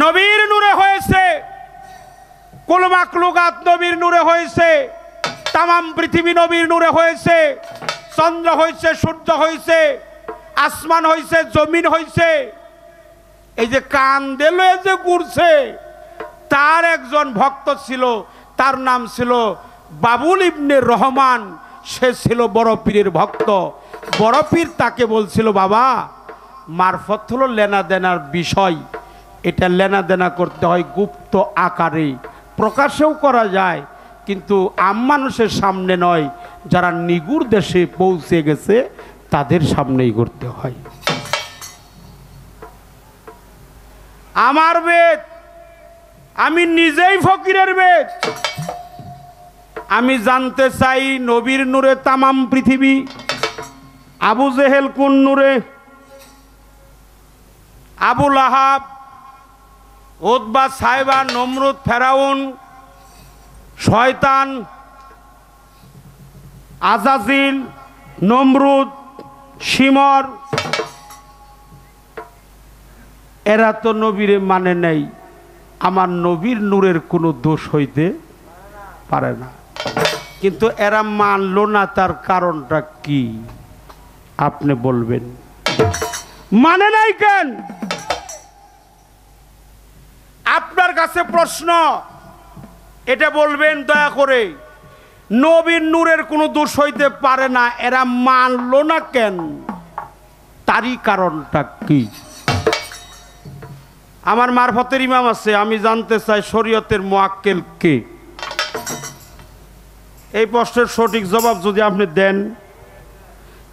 নবীর নূরে হয়েছে। কুল মাখলুকাত নবীর নূরে হয়েছে, তামাম পৃথিবী নবীর নূরে হয়েছে। চন্দ্র হয়েছে, সূর্য হয়েছে, আসমান হয়েছে, জমিন হয়েছে। এই যে কান দেলে যে ঘুরছে, তার একজন ভক্ত ছিল, তার নাম ছিল বাবুল ইবনে রহমান। সে ছিল বড় পীরের ভক্ত। বড় পীর তাকে বলছিল, বাবা মারফত হলো লেনা দেনার বিষয়, এটা লেনা দেনা করতে হয় গুপ্ত আকারে, প্রকাশেও করা যায় কিন্তু আম মানুষের সামনে নয়, যারা নিগুড় দেশে পৌঁছে গেছে তাদের সামনেই করতে হয়। আমার বেদ, আমি নিজেই ফকিরের বেদ। আমি জানতে চাই নবীর নূরে তামাম পৃথিবী। আবু জেহেল কোন নূরে? আবু লাহাব, উতবা, সাইবা, নমরুদ, ফেরাউন, শয়তান, আজাজিল, নমরুদ, শিমর, এরা তো নবীরে মানে নাই। আমার নবীর নূরের কোনো দোষ হইতে পারে না। কিন্তু এরা মানলো না, তার কারণটা কি আপনি বলবেন? মানে নাই কেন? আপনার কাছে প্রশ্ন, এটা বলবেন দয়া করে। নবীর নূরের কোনো দোষ হইতে পারে না, এরা মানলো না কেন? তারই কারণটা কি? আমার মারফতের ইমাম আছে, আমি জানতে চাই শরীয়তের মুআক্কেল কে? এই প্রশ্নের সঠিক জবাব যদি আপনি দেন,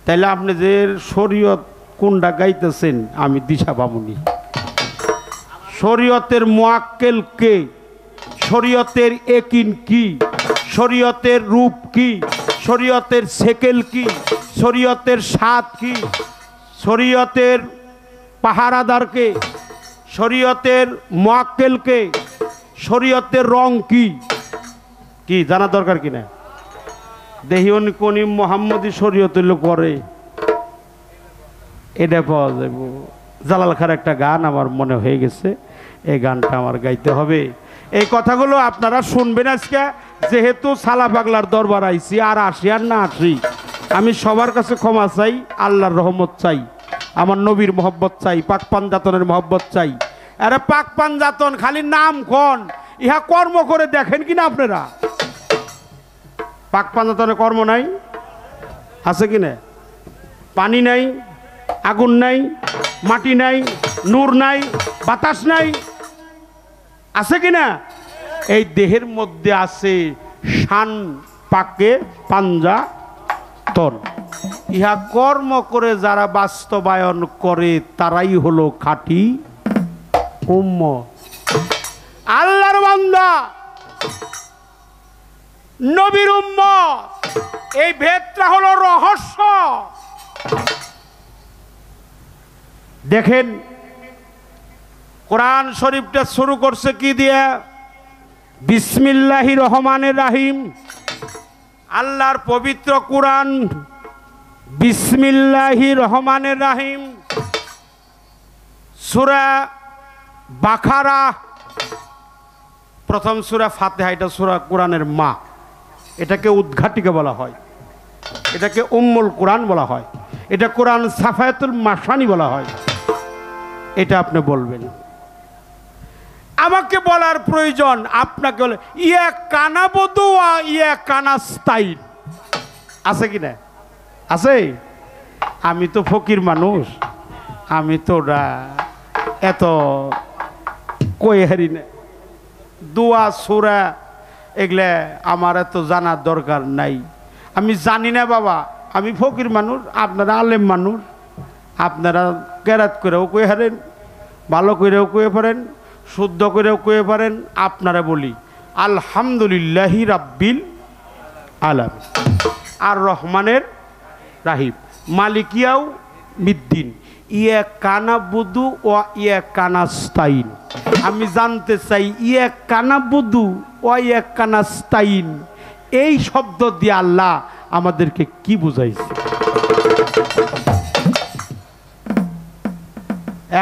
তাহলে আপনি যে শরীয়ত কোনটা গাইতেছেন আমি দিশা পাবনি। শরীয়তের মুআক্কেল কে? শরীয়তের একিন কি? শরীয়তের রূপ কি? শরীয়তের সেকেল কি? শরীয়তের স্বাদ কি? শরীয়তের পাহারাদার কে? শরীয়তের মুআক্কেল কে? শরীয়তের রং কি? কি জানা দরকার কিনা? দেহি কোন মোহাম্মদী শরীয়ত করে এটা পাওয়া যাবে। জালাল খার একটা গান আমার মনে হয়ে গেছে, এই গানটা আমার গাইতে হবে। এই কথাগুলো আপনারা শুনবেন আজকে, যেহেতু সালা পাগলার দরবার আইছি। আর আসি আর না আসি, আমি সবার কাছে ক্ষমা চাই, আল্লাহর রহমত চাই, আমার নবীর মহব্বত চাই, পাক পাঞ্জাতনের মহব্বত চাই। আরে পাক পাঞ্জাতন খালি নাম কোন, ইহা কর্ম করে দেখেন কিনা আপনারা? পাক পাঞ্জাতনের কর্ম নাই, আছে কিনা? পানি নাই, আগুন নাই, মাটি নাই, নূর নাই, বাতাস নাই, আছে কিনা? এই দেহের মধ্যে আছে শান পাকে পাঞ্জাতন। ইহা কর্ম করে যারা বাস্তবায়ন করে তারাই হলো খাঁটি উম্মত, আল্লাহর বান্দা, নবীর উম্মত। এই ভেদটা হলো রহস্য। দেখেন কোরআন শরীফটা শুরু করছে কি দিয়ে? বিসমিল্লাহির রহমানির রহিম। আল্লাহর পবিত্র কোরআন, বিসমিল্লাহির রহমানির রহিম। সূরা বাকারা প্রথম সূরা ফাতিহা, এটা সূরা কোরআনের মা। এটাকে উদ্ঘাটিকা বলা হয়, এটাকে উম্মুল কোরআন বলা হয়, এটা কোরআন সাফায়াতুল মাসানি বলা হয়। এটা আপনি বলবেন, আমাকে বলার প্রয়োজন আপনাকে বলে ইয়া কানা বদুয়া ইয়া কানাস্তাইন আছে কিনা? আছে? আমি তো ফকির মানুষ, আমি তো এত কই হারি না, দোয়া সূরা এগুলা আমার এত জানার দরকার নাই। আমি জানি না বাবা, আমি ফকির মানুষ, আপনারা আলেম মানুষ, আপনারা কেরাত করেও কয়ে হারেন, ভালো করেও কয়ে পারেন, শুদ্ধ করেও কয়ে পারেন। আপনারা বলি আলহামদুলিল্লাহি রাব্বিল আলামিন, আর রহমানের রাহিম, মালিকিয়াও মিদ্দিন, ইয়া কানাবুদু ও ইয়া কানাস্তাইন। আমি জানতে চাই ইয়া কানাবুদু ও ইয়া কানাস্তাইন এই শব্দ দিয়ে আল্লাহ আমাদেরকে কি বুঝাইছে?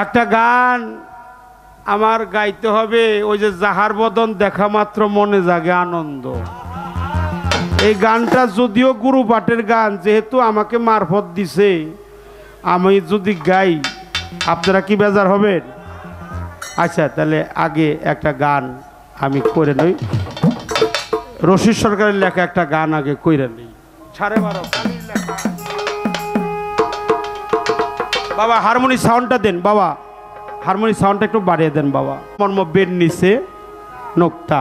একটা গান আমার গাইতে হবে, ওই যে যাহার বদন দেখা মাত্র মনে জাগে আনন্দ। এই গানটা যদিও গুরু পাঠের গান, যেহেতু আমাকে মারফত দিছে, আমি যদি গাই আপনারা কি বেজার হবেন? আচ্ছা, তাহলে আগে একটা গান আমি করে নই, রশিদ সরকারের লেখা একটা গান আগে কইরা নেই। 12:30 লেখা। বাবা হারমোনি সাউন্ডটা দেন, বাবা হারমোনি সাউন্ডটা একটু বাড়িয়ে দেন বাবা। মর্ম বের নিচে নোক্তা,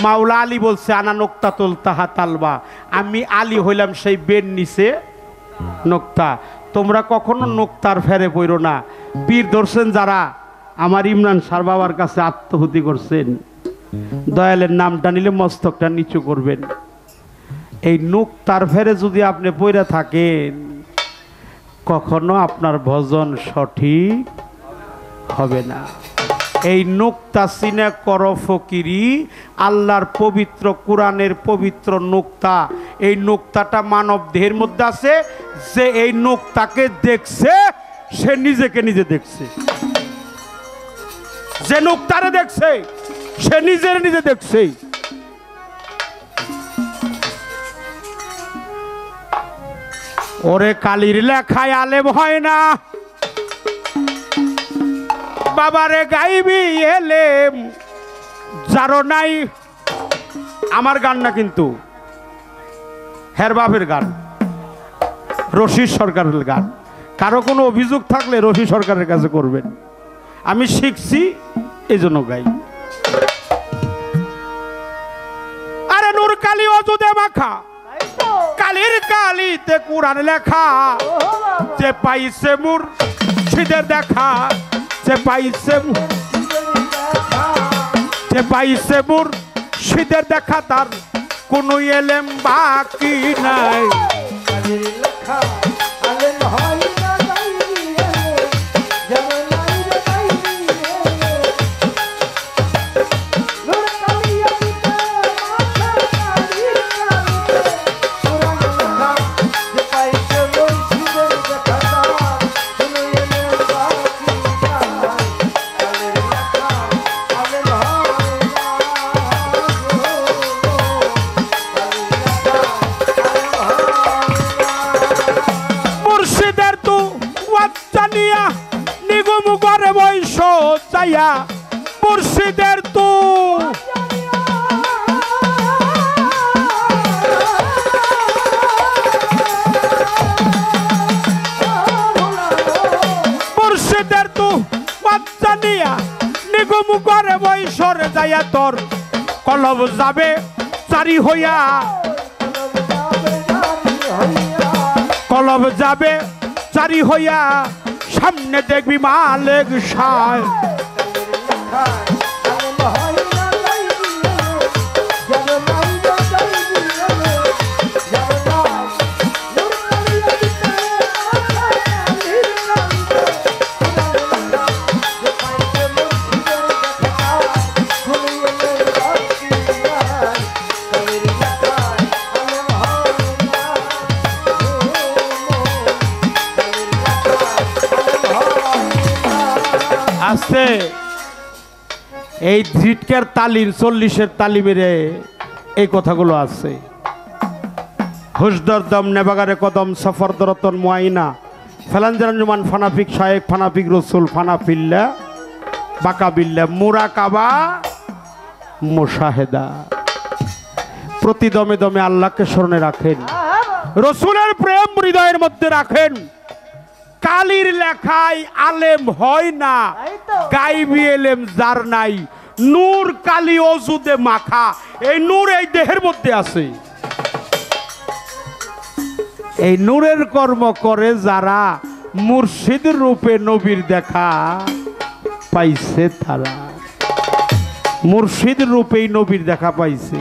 মাওলা আলী বলছে আনা নোক্তা তোল তাহা তালবা, আমি আলী হইলাম সেই বের নিচে নোক্তা। তোমরা কখনো নোক্তার ফেরে পড়ো না। বীর ধরছেন যারা, আমার ইমরান সার বাবার কাছে আত্মহুতি করছেন, দয়ালের নামটা নিলে মস্তকটা নিচু করবেন। এই নোক্তার ফেরে যদি আপনি পড়ে থাকেন, কখনো আপনার ভজন সঠিক হবে না। এই নোক্তা সিনে কর ফকিরি, আল্লাহর পবিত্র কোরআনের পবিত্র নোক্তা। এই নোক্তাটা মানব দেহের মধ্যে আছে, যে এই নোক্তাকে দেখছে সে নিজেকে নিজে দেখছে, যে নোক্তারে দেখছে সে নিজের নিজে দেখছে। ওরে কালির লেখায় আলেম হয় না, বাবারে গাইবি এলেম যারো নাই। আমার গান না কিন্তু, হের বাপের গান, রশিদ সরকারের গান। কারো কোনো অভিযোগ থাকলে রশিদ সরকারের কাছে করবেন, আমি শিখছি এই জন্য গাই। আরে নূর কালি অজুদে মাখা, কালির কালিতে কুরআন লেখা, যে পাইছে মুর্শিদের দেখা, যে পাইছে মুর্শিদের দেখা, তার কোনো এলেম বাকি নাই। মুর্শিদের তু মুর্শিদের তু জানিয়া নিগম করে বৈশর যাইয়া, তোর কলব যাবে চারি হইয়া, কলব যাবে চারি হইয়া, সামনে দেখবি মালিক সায়। আছে এই জিটকার তালিম 40-এর তালিমের এই কথাগুলো আছে। হুসদর দম নেবাগারে কদম সফর দরতন মুআইনা ফেলাঞ্জারুমান ফানাফিক শায়েক ফানাফিক রসুল ফানাফিল্লা বাকাবিল্লা মুরাকাবা মুশাহেদা। প্রতি দমে দমে আল্লাহকে স্মরণে রাখেন, রসুলের প্রেম হৃদয়ের মধ্যে রাখেন। কালির লেখায় আলেম হয় না, গাইবি এলেম যার নাই। নূর কালি অজুদে মাখা, এই নূর এই দেহের মধ্যে আছে। এই নূরের কর্ম করে যারা মুর্শিদ রূপে নবীর দেখা পাইছে, তারা মুর্শিদ রূপেই নবীর দেখা পাইছে।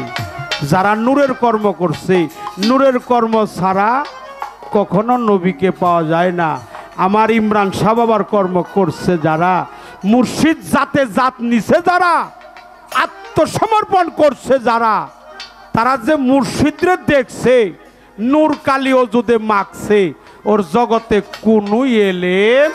যারা নূরের কর্ম করছে, নূরের কর্ম ছাড়া কখনো নবীকে পাওয়া যায় না। আমার ইমরান শাহ বাবার কর্ম করছে যারা, মুর্শিদ জাতে জাত নিছে যারা, আত্মসমর্পণ করছে যারা, তারা যে মুর্শিদরে দেখছে, নূর কালি অজুদে মাখছে, ওর জগতে কোনো এলেম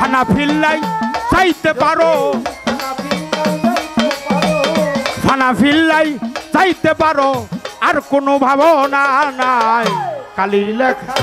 ফানাফিল্লাই চাইতে পারো, ফানাফিল্লাই চাইতে পারো, আর কোনো ভাবনা নাই। কালির লেখা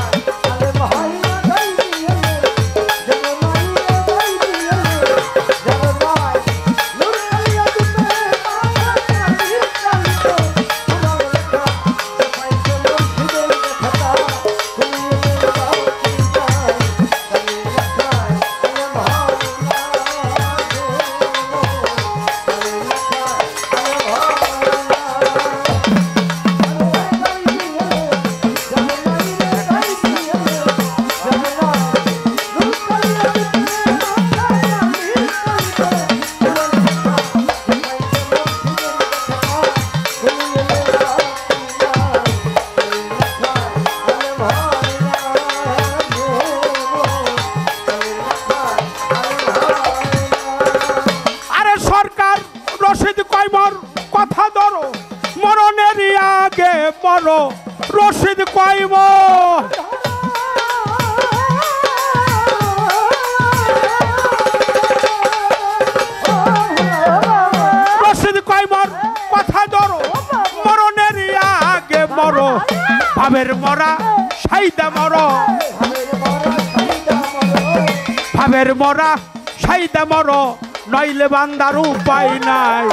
মরো রশিদ কয় মন রশিদ কয় মন কথা ধরো মরণের আগে মরো ভাবের মরা সাইদা মরো ভাবের মরা সাইদা মরো নইলে বান্দার উপায় নাই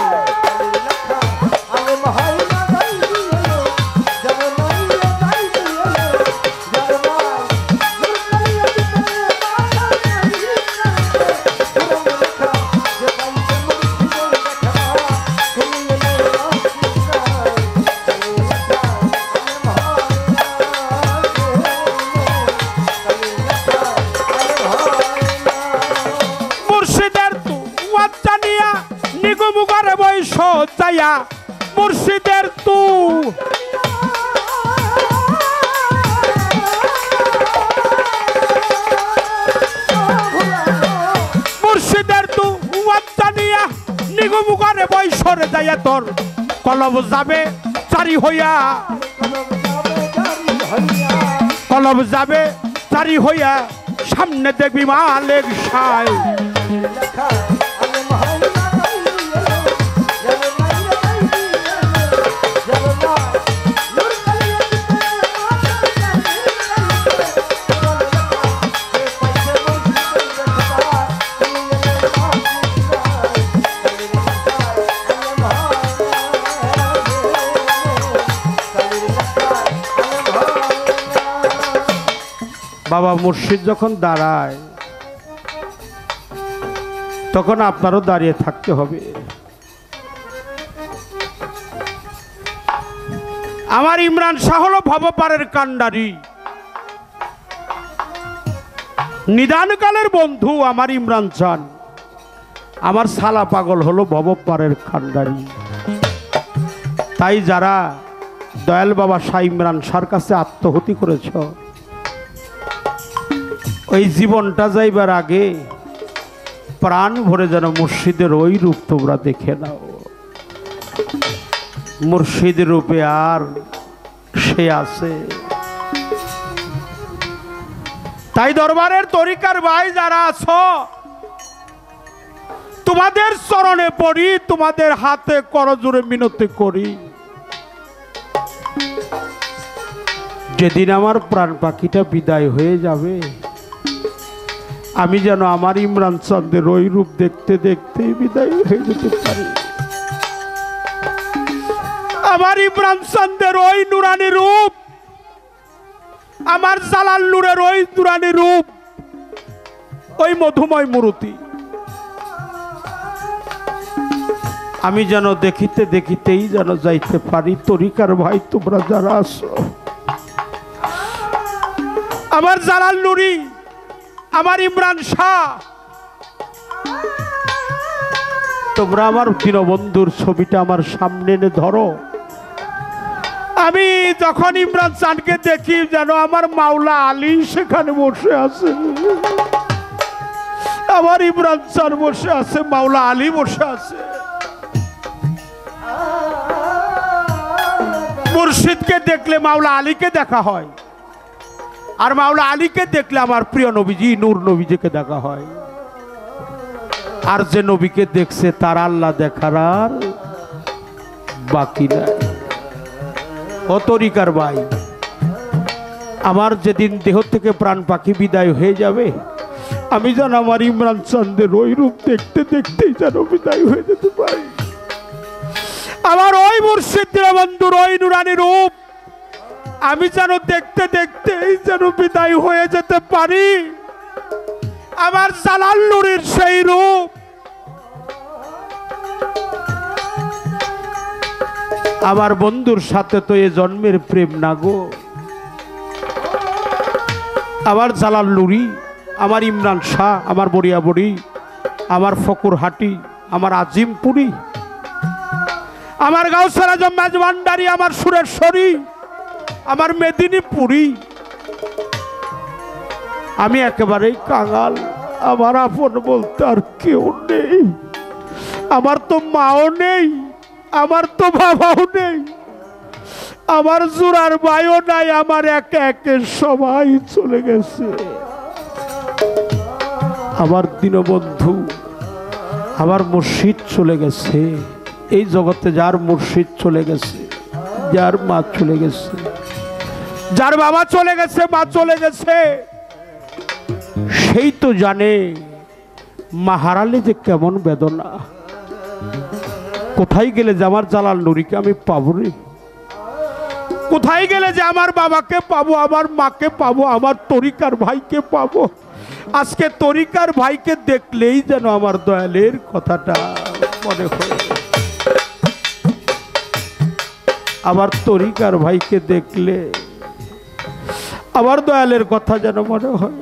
যাইয়া মুর্শিদের তু মুর্শিদের তু জানিয়া নিগম করে বৈশরে যাইয়া তোর কলব যাবে চারি হইয়া কলব যাবে চারি হইয়া সামনে দেখবি মালিক সাই বাবা মুর্শিদ যখন দাঁড়ায় তখন আপনারও দাঁড়িয়ে থাকতে হবে আমার ইমরান শাহ হলো ভবপারের কান্ডারি নিদানকালের বন্ধু আমার ইমরান চান আমার সালা পাগল হলো ভবপারের কান্ডারি তাই যারা দয়াল বাবা শাহ ইমরান শাহর কাছে আত্মহতি করেছ ওই জীবনটা যাইবার আগে প্রাণ ভরে যেন মুর্শিদের ওই রূপ তোমরা দেখে নাও মুর্শিদ রূপে আর সে আছে তাই দরবারের তরিকার ভাই যারা আছো তোমাদের চরণে পড়ি তোমাদের হাতে করজোড়ে মিনতি করি যেদিন আমার প্রাণ পাখিটা বিদায় হয়ে যাবে আমি যেন আমার ইমরান চাঁদের ওই রূপ দেখতে দেখতে বিদায় হয়ে যেতে পারি আমার ইমরান চাঁদের ওই নুরানি রূপ আমার জালাল নূরের ওই নুরানি রূপ ওই মধুময় মূর্তি আমি যেন দেখিতে দেখিতেই যেন যাইতে পারি তরিকার ভাই তোমরা যারা আছো আমার জালাল নুরি আমার ইমরান শাহ তোমরা আমার দীনবন্ধুর ছবিটা আমার সামনে এনে ধরো আমি যখন ইমরান চানকে দেখি যেন আমার মাওলা আলী সেখানে বসে আছে আমার ইমরান চান বসে আছে মাওলা আলী বসে আছে মুর্শিদকে দেখলে মাওলা আলীকে দেখা হয় আর মাওলা আলীকে দেখলে আমার প্রিয় নবীজি নূর নবীজিকে দেখা হয় আর যে নবীকে দেখছে তার আল্লাহ দেখার আর বাকি নাই ও তরিকার ভাই আমার যেদিন দেহ থেকে প্রাণ পাখি বিদায় হয়ে যাবে আমি যেন আমার ইমরান চাঁদের ওই রূপ দেখতে দেখতেই যেন বিদায় হয়ে যেতে পারি আমার ওই মুর্শিদ বন্ধুর ওই নুরানি রূপ আমি যেন দেখতে দেখতেই যেন বিদায় হয়ে যেতে পারি আমার জালাল নূরের সেই রূপ আমার বন্ধুর সাথে তো এ জন্মের প্রেম না গো আমার জালাল নুরি আমার ইমরান শাহ আমার বড়িয়াবড়ি আমার ফকুরহাটি আমার আজিমপুরি আমার গাউসের আজম মেজবান্ডারি আমার সুরেশ্বরী আমার মেদিনীপুরি আমি একেবারেই কাঙাল আমার আপন বলতে আর কেউ নেই আমার তো মাও নেই আমার তো বাবাও নেই আমার জোড়ার ভাইও নাই, আমার একে একে সবাই চলে গেছে। আমার দীনবন্ধু, আমার মুর্শিদ চলে গেছে। এই জগতে যার মুর্শিদ চলে গেছে, যার মা চলে গেছে, যার বাবা চলে গেছে, মা চলে গেছে, সেই তো জানে মা হারালে যে কেমন বেদনা। কোথায় গেলে যে আমার জালাল নুরিকে আমি পাবো রে? কোথায় গেলে যে আমার বাবাকে পাবো, আমার মাকে পাবো, আমার তরিকার ভাইকে পাবো? আজকে তরিকার ভাইকে দেখলেই যেন আমার দয়ালের কথাটা মনে হয়। আমার তরিকার ভাইকে দেখলে আমার দয়ালের কথা যেন মনে হয়।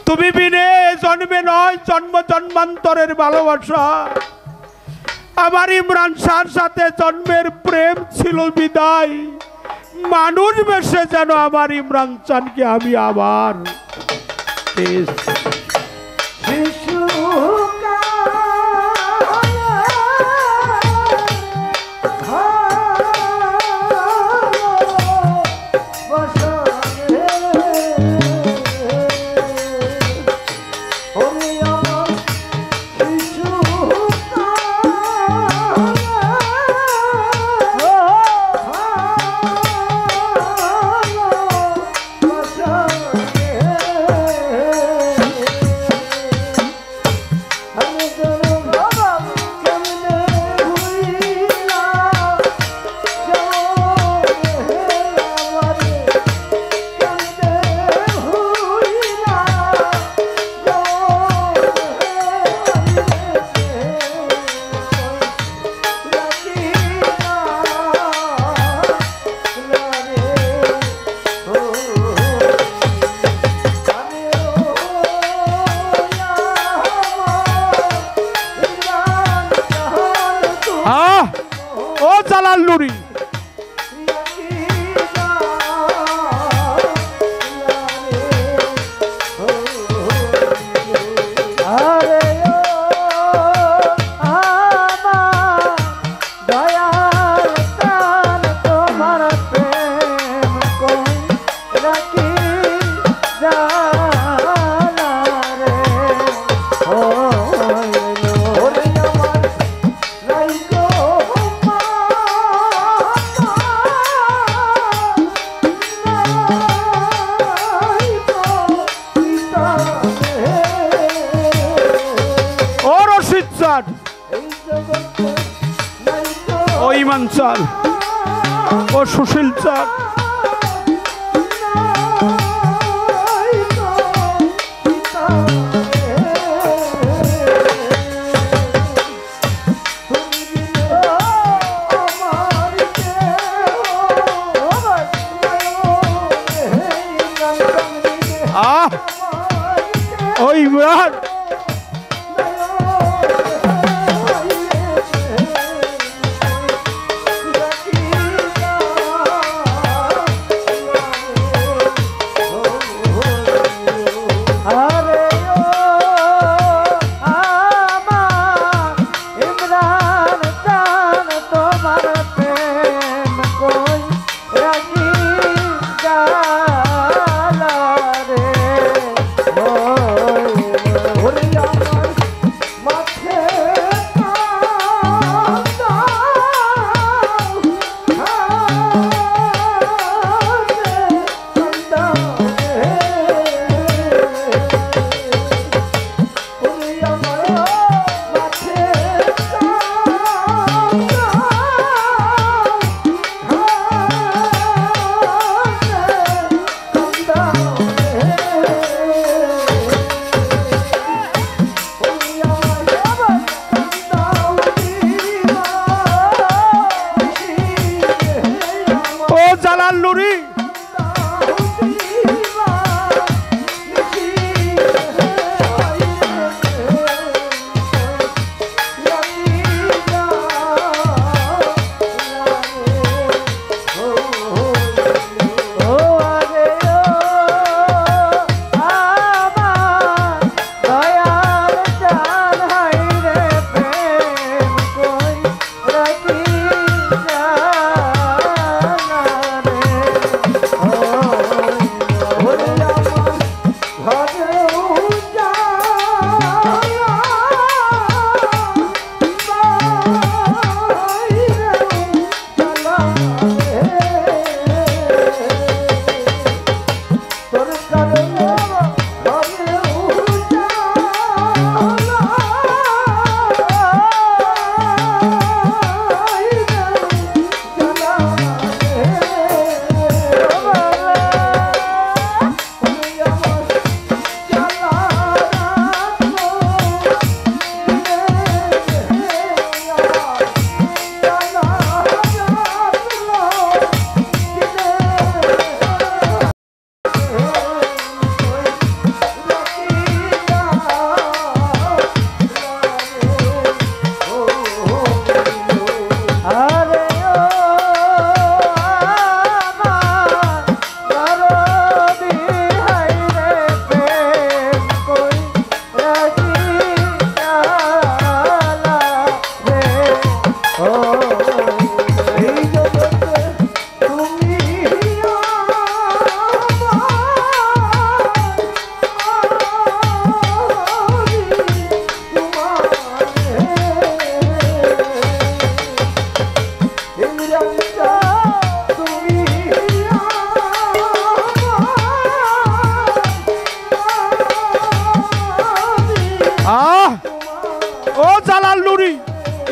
তুমি বিনে জন্মে নয়, জন্ম জন্মান্তরের ভালোবাসা। আমার ইমরান শাহর সাথে জন্মের প্রেম ছিল বিদায়, মানুষ বেশে যেন আমার ইমরান চানকে আমি আবার জালাল নুরি। ও ইমান চাল, ও সুশীল চাল, ও ইমরান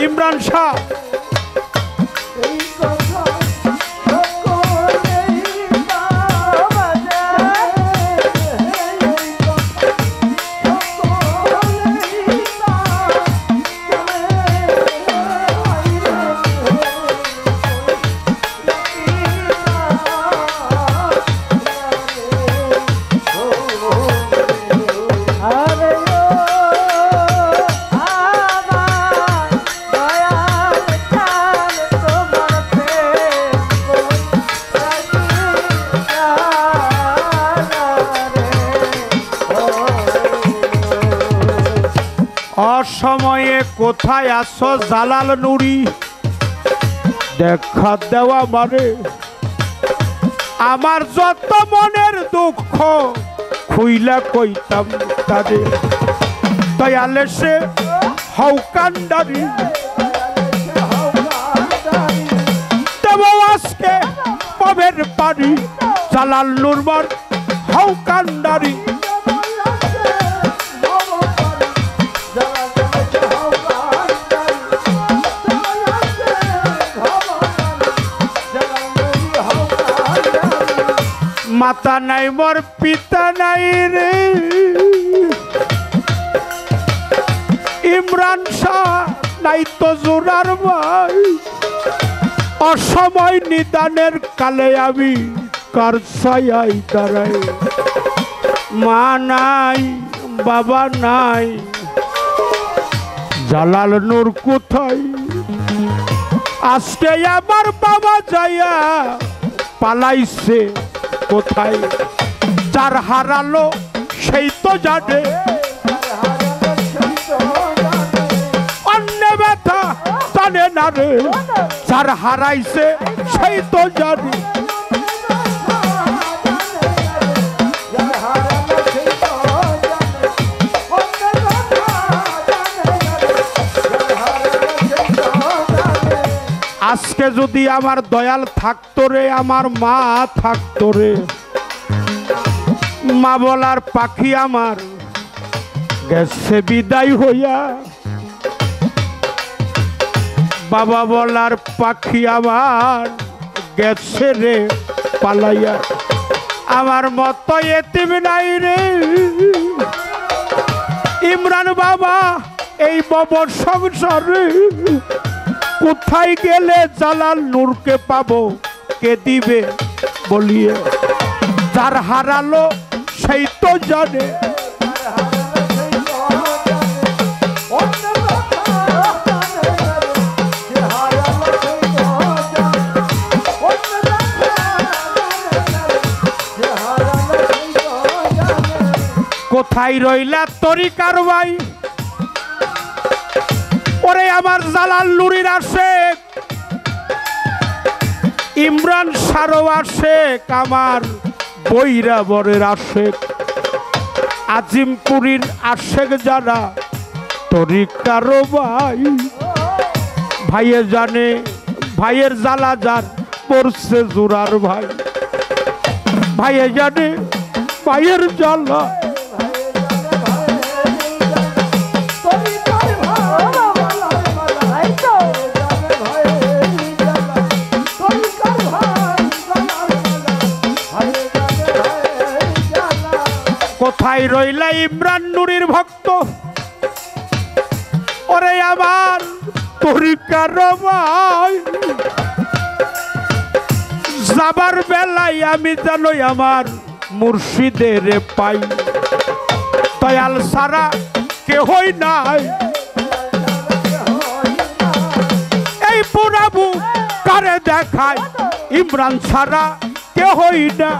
ইমরান শাহ অসময়ে কোথায় আসো জালাল নুরি দেখা দেওয়া মানে আমার যত মনের দুঃখ খুইলা কইতাম তাদের দয়ালে সে হৌকান্ডারি দেব আজকে পবের পারি জালাল নুরমার হৌকান্ডারি মাতা নাই মোর পিতা নাই রে ইমরান শাহ নাই তো জোরার ভাই অসময় নিদানের কালে আমি কার ছায়ায় দাঁড়াই মা নাই বাবা নাই জালাল নূর কোথায় আজকে আমার বাবা যাইয়া পালাইছে কোথায় যার হারালো সেই তো জানে অন্য ব্যথা জানে না রে যার হারাইছে সেই তো জানে আজকে যদি আমার দয়াল থাকতো রে আমার মা থাকতো রে মা বলার পাখি আমার গেছে বিদায় হইয়া বাবা বলার পাখি আমার গেছে রে পালাইয়া আমার মতো এতিম নাই রে ইমরান বাবা এই বব সংসারে কোথায় গেলে জালাল নূরকে পাবো কে দিবে বলিয়ে যার হারালো সেই তো জানে কোথায় রইলা তরিকার ভাই ওরে আমার জালাল নুরির আশেক ইমরান শাহর আশেক আমার বৈরাবরের আশেক আজিমপুরীর আশেক যারা তরিকার ভাই ভাইয়ে জানে ভাইয়ের জ্বালা যার পড়ছে জোরার ভাই ভাইয়ে জানে ভাইয়ের জ্বালা কোথায় রইলা ইমরান নুরির ভক্ত ওরে আমার তরিকার ভাই যাবার বেলায় আমি জানোই আমার মুর্শিদের পাই দয়াল সারা কেহই নাই এই পুরাবু কারে দেখায় ইমরান সারা কেহই না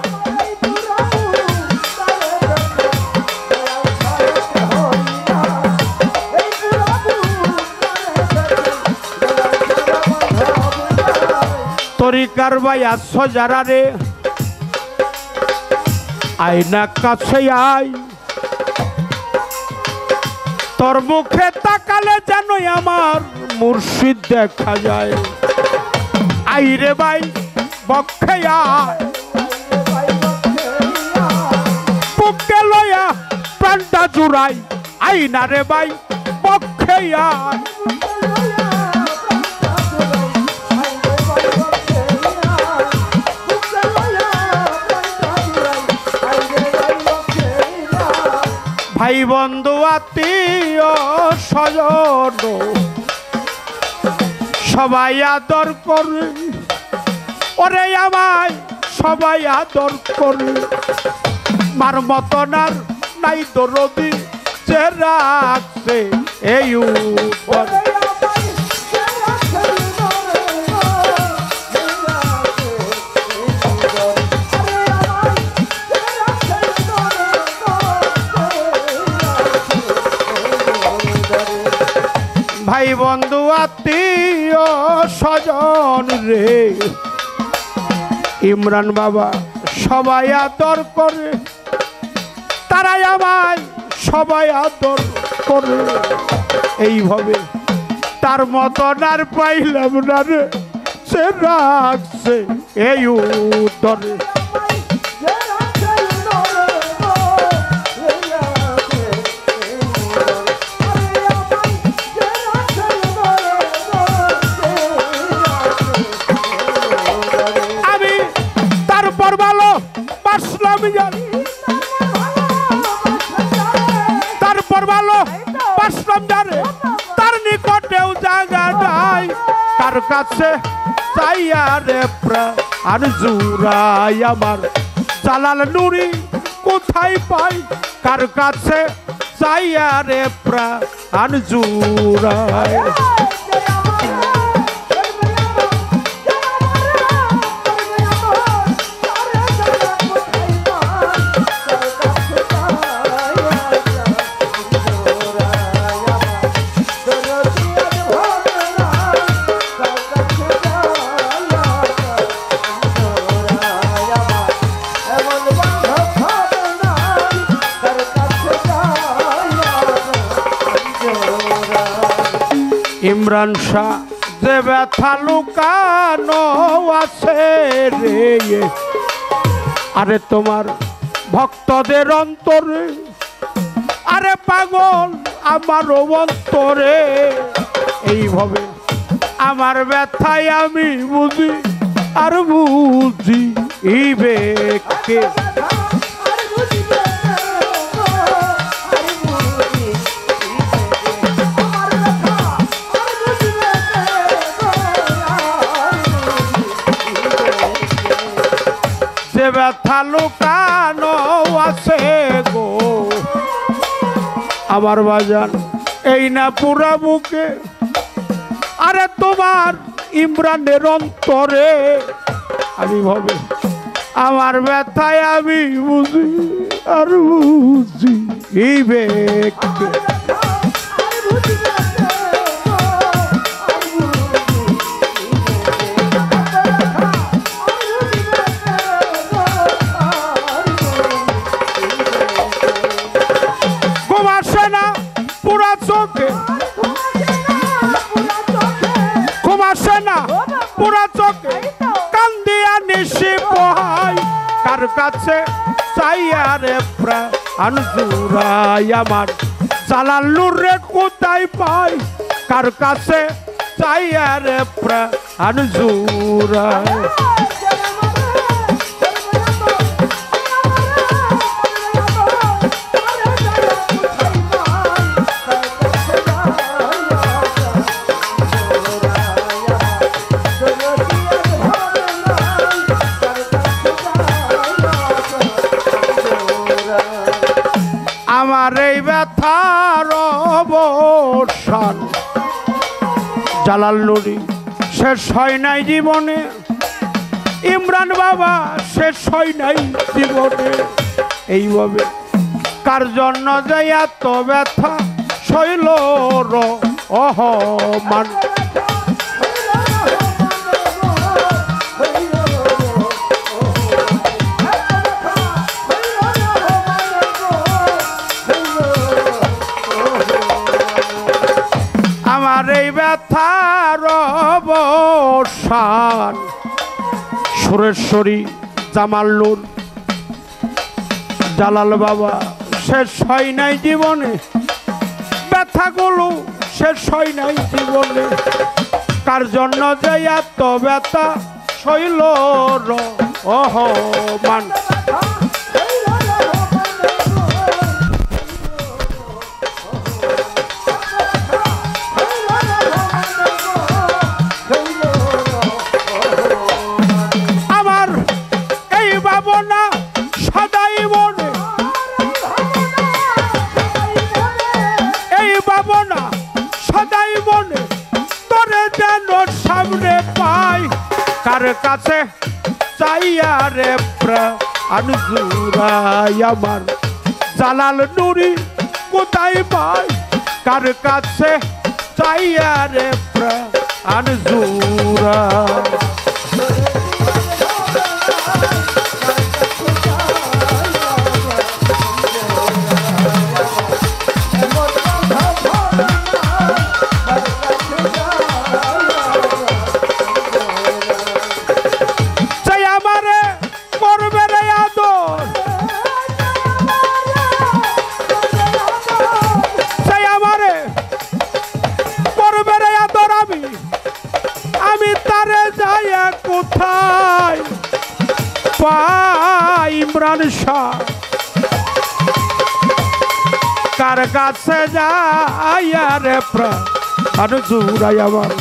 তরিকার ভাই আসছো যারা রে আয়না কাছে আয় তোর মুখে তাকালে যেন আমার মুর্শিদ দেখা যায় আই রে ভাই বক্ষে আয় বুকে লয়া প্রাণটা জুড়াই আইনা রে ভাই বক্ষে আয় ভাই বন্ধু আত্মীয় স্বজন সবাই আদর করে, ওরে আমায় সবাই আদর করে। মার মতন আর নাই দরদি যে রাখছে এই উপরে। ভাই বন্ধু আত্মীয় স্বজন রে ইমরান বাবা সবাই আদর করে, তারাই আমায় সবাই আদর করে। এইভাবে তার মতন আর পাইলাম না রে, সে রাখছে এই উত্তরে। তারপর ভালো বাসলাম জানে তার নিকটেও জায়গা নাই, কার কাছে চাইয়া রে প্রাণ জুড়াই আমার জালাল নুরি কোথায় পাই, কার কাছে চাইয়া রে প্রাণ জুড়াই। ইমরান শাহ যে ব্যথা লুকানো আছে রে, আরে তোমার ভক্তদের অন্তরে, আরে পাগল আমার অন্তরে। এইভাবে আমার ব্যথায় আমি বুঝি আর বুঝি এই ব্যক্তি। যে ব্যথা লুকানো আছে গো আমার বাজান এই না পুরা বুকে, আরে তোমার ইমরানের অন্তরে। আমি ভাবে আমার ব্যথায় আমি বুঝি আর বুঝি এই ব্যক্তি। কার কাছে চাইয়া রে প্রাণ জুড়াই আমার জালাল নুরে কোথায় পাই, কার কাছে চাইয়া রে প্রাণ জুড়াই। আমার এই ব্যথার অবসান জালাল নুরি শেষ হয় নাই জীবনে, ইমরান বাবা শেষ হয় নাই জীবনে। এইভাবে কার জন্য যে এত ব্যথা শৈল রহমান, আমার এই ব্যথার অবসান সুরেশ্বরী জামাল নূর জালাল বাবা শেষ হয় নাই জীবনে, ব্যথাগুলো শেষ হয় নাই জীবনে। কার জন্য যে এত ব্যথা শৈল রহমান। কাছে চাইয়া রে প্রাণ জুড়াই আমার জালাল নুরি কোথায় পাই কার কাছে চাইয়া রে প্রাণ জুড়াই কোথায় পাই ইমরান শাহ কার কাছে যাইয়া রে প্রাণ জুড়াই আমার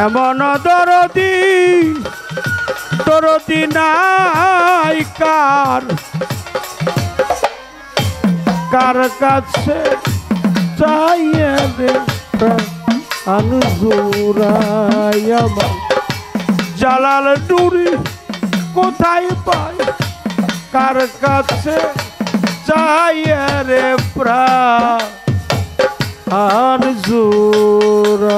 এমন দরদি দরদি নাই কার কাছে যাইয়া রে প্রাণ জুড়াই আমার জালাল নুরি কোথায় পাই কার কাছে চাইয়া রে প্রাণ জুড়াই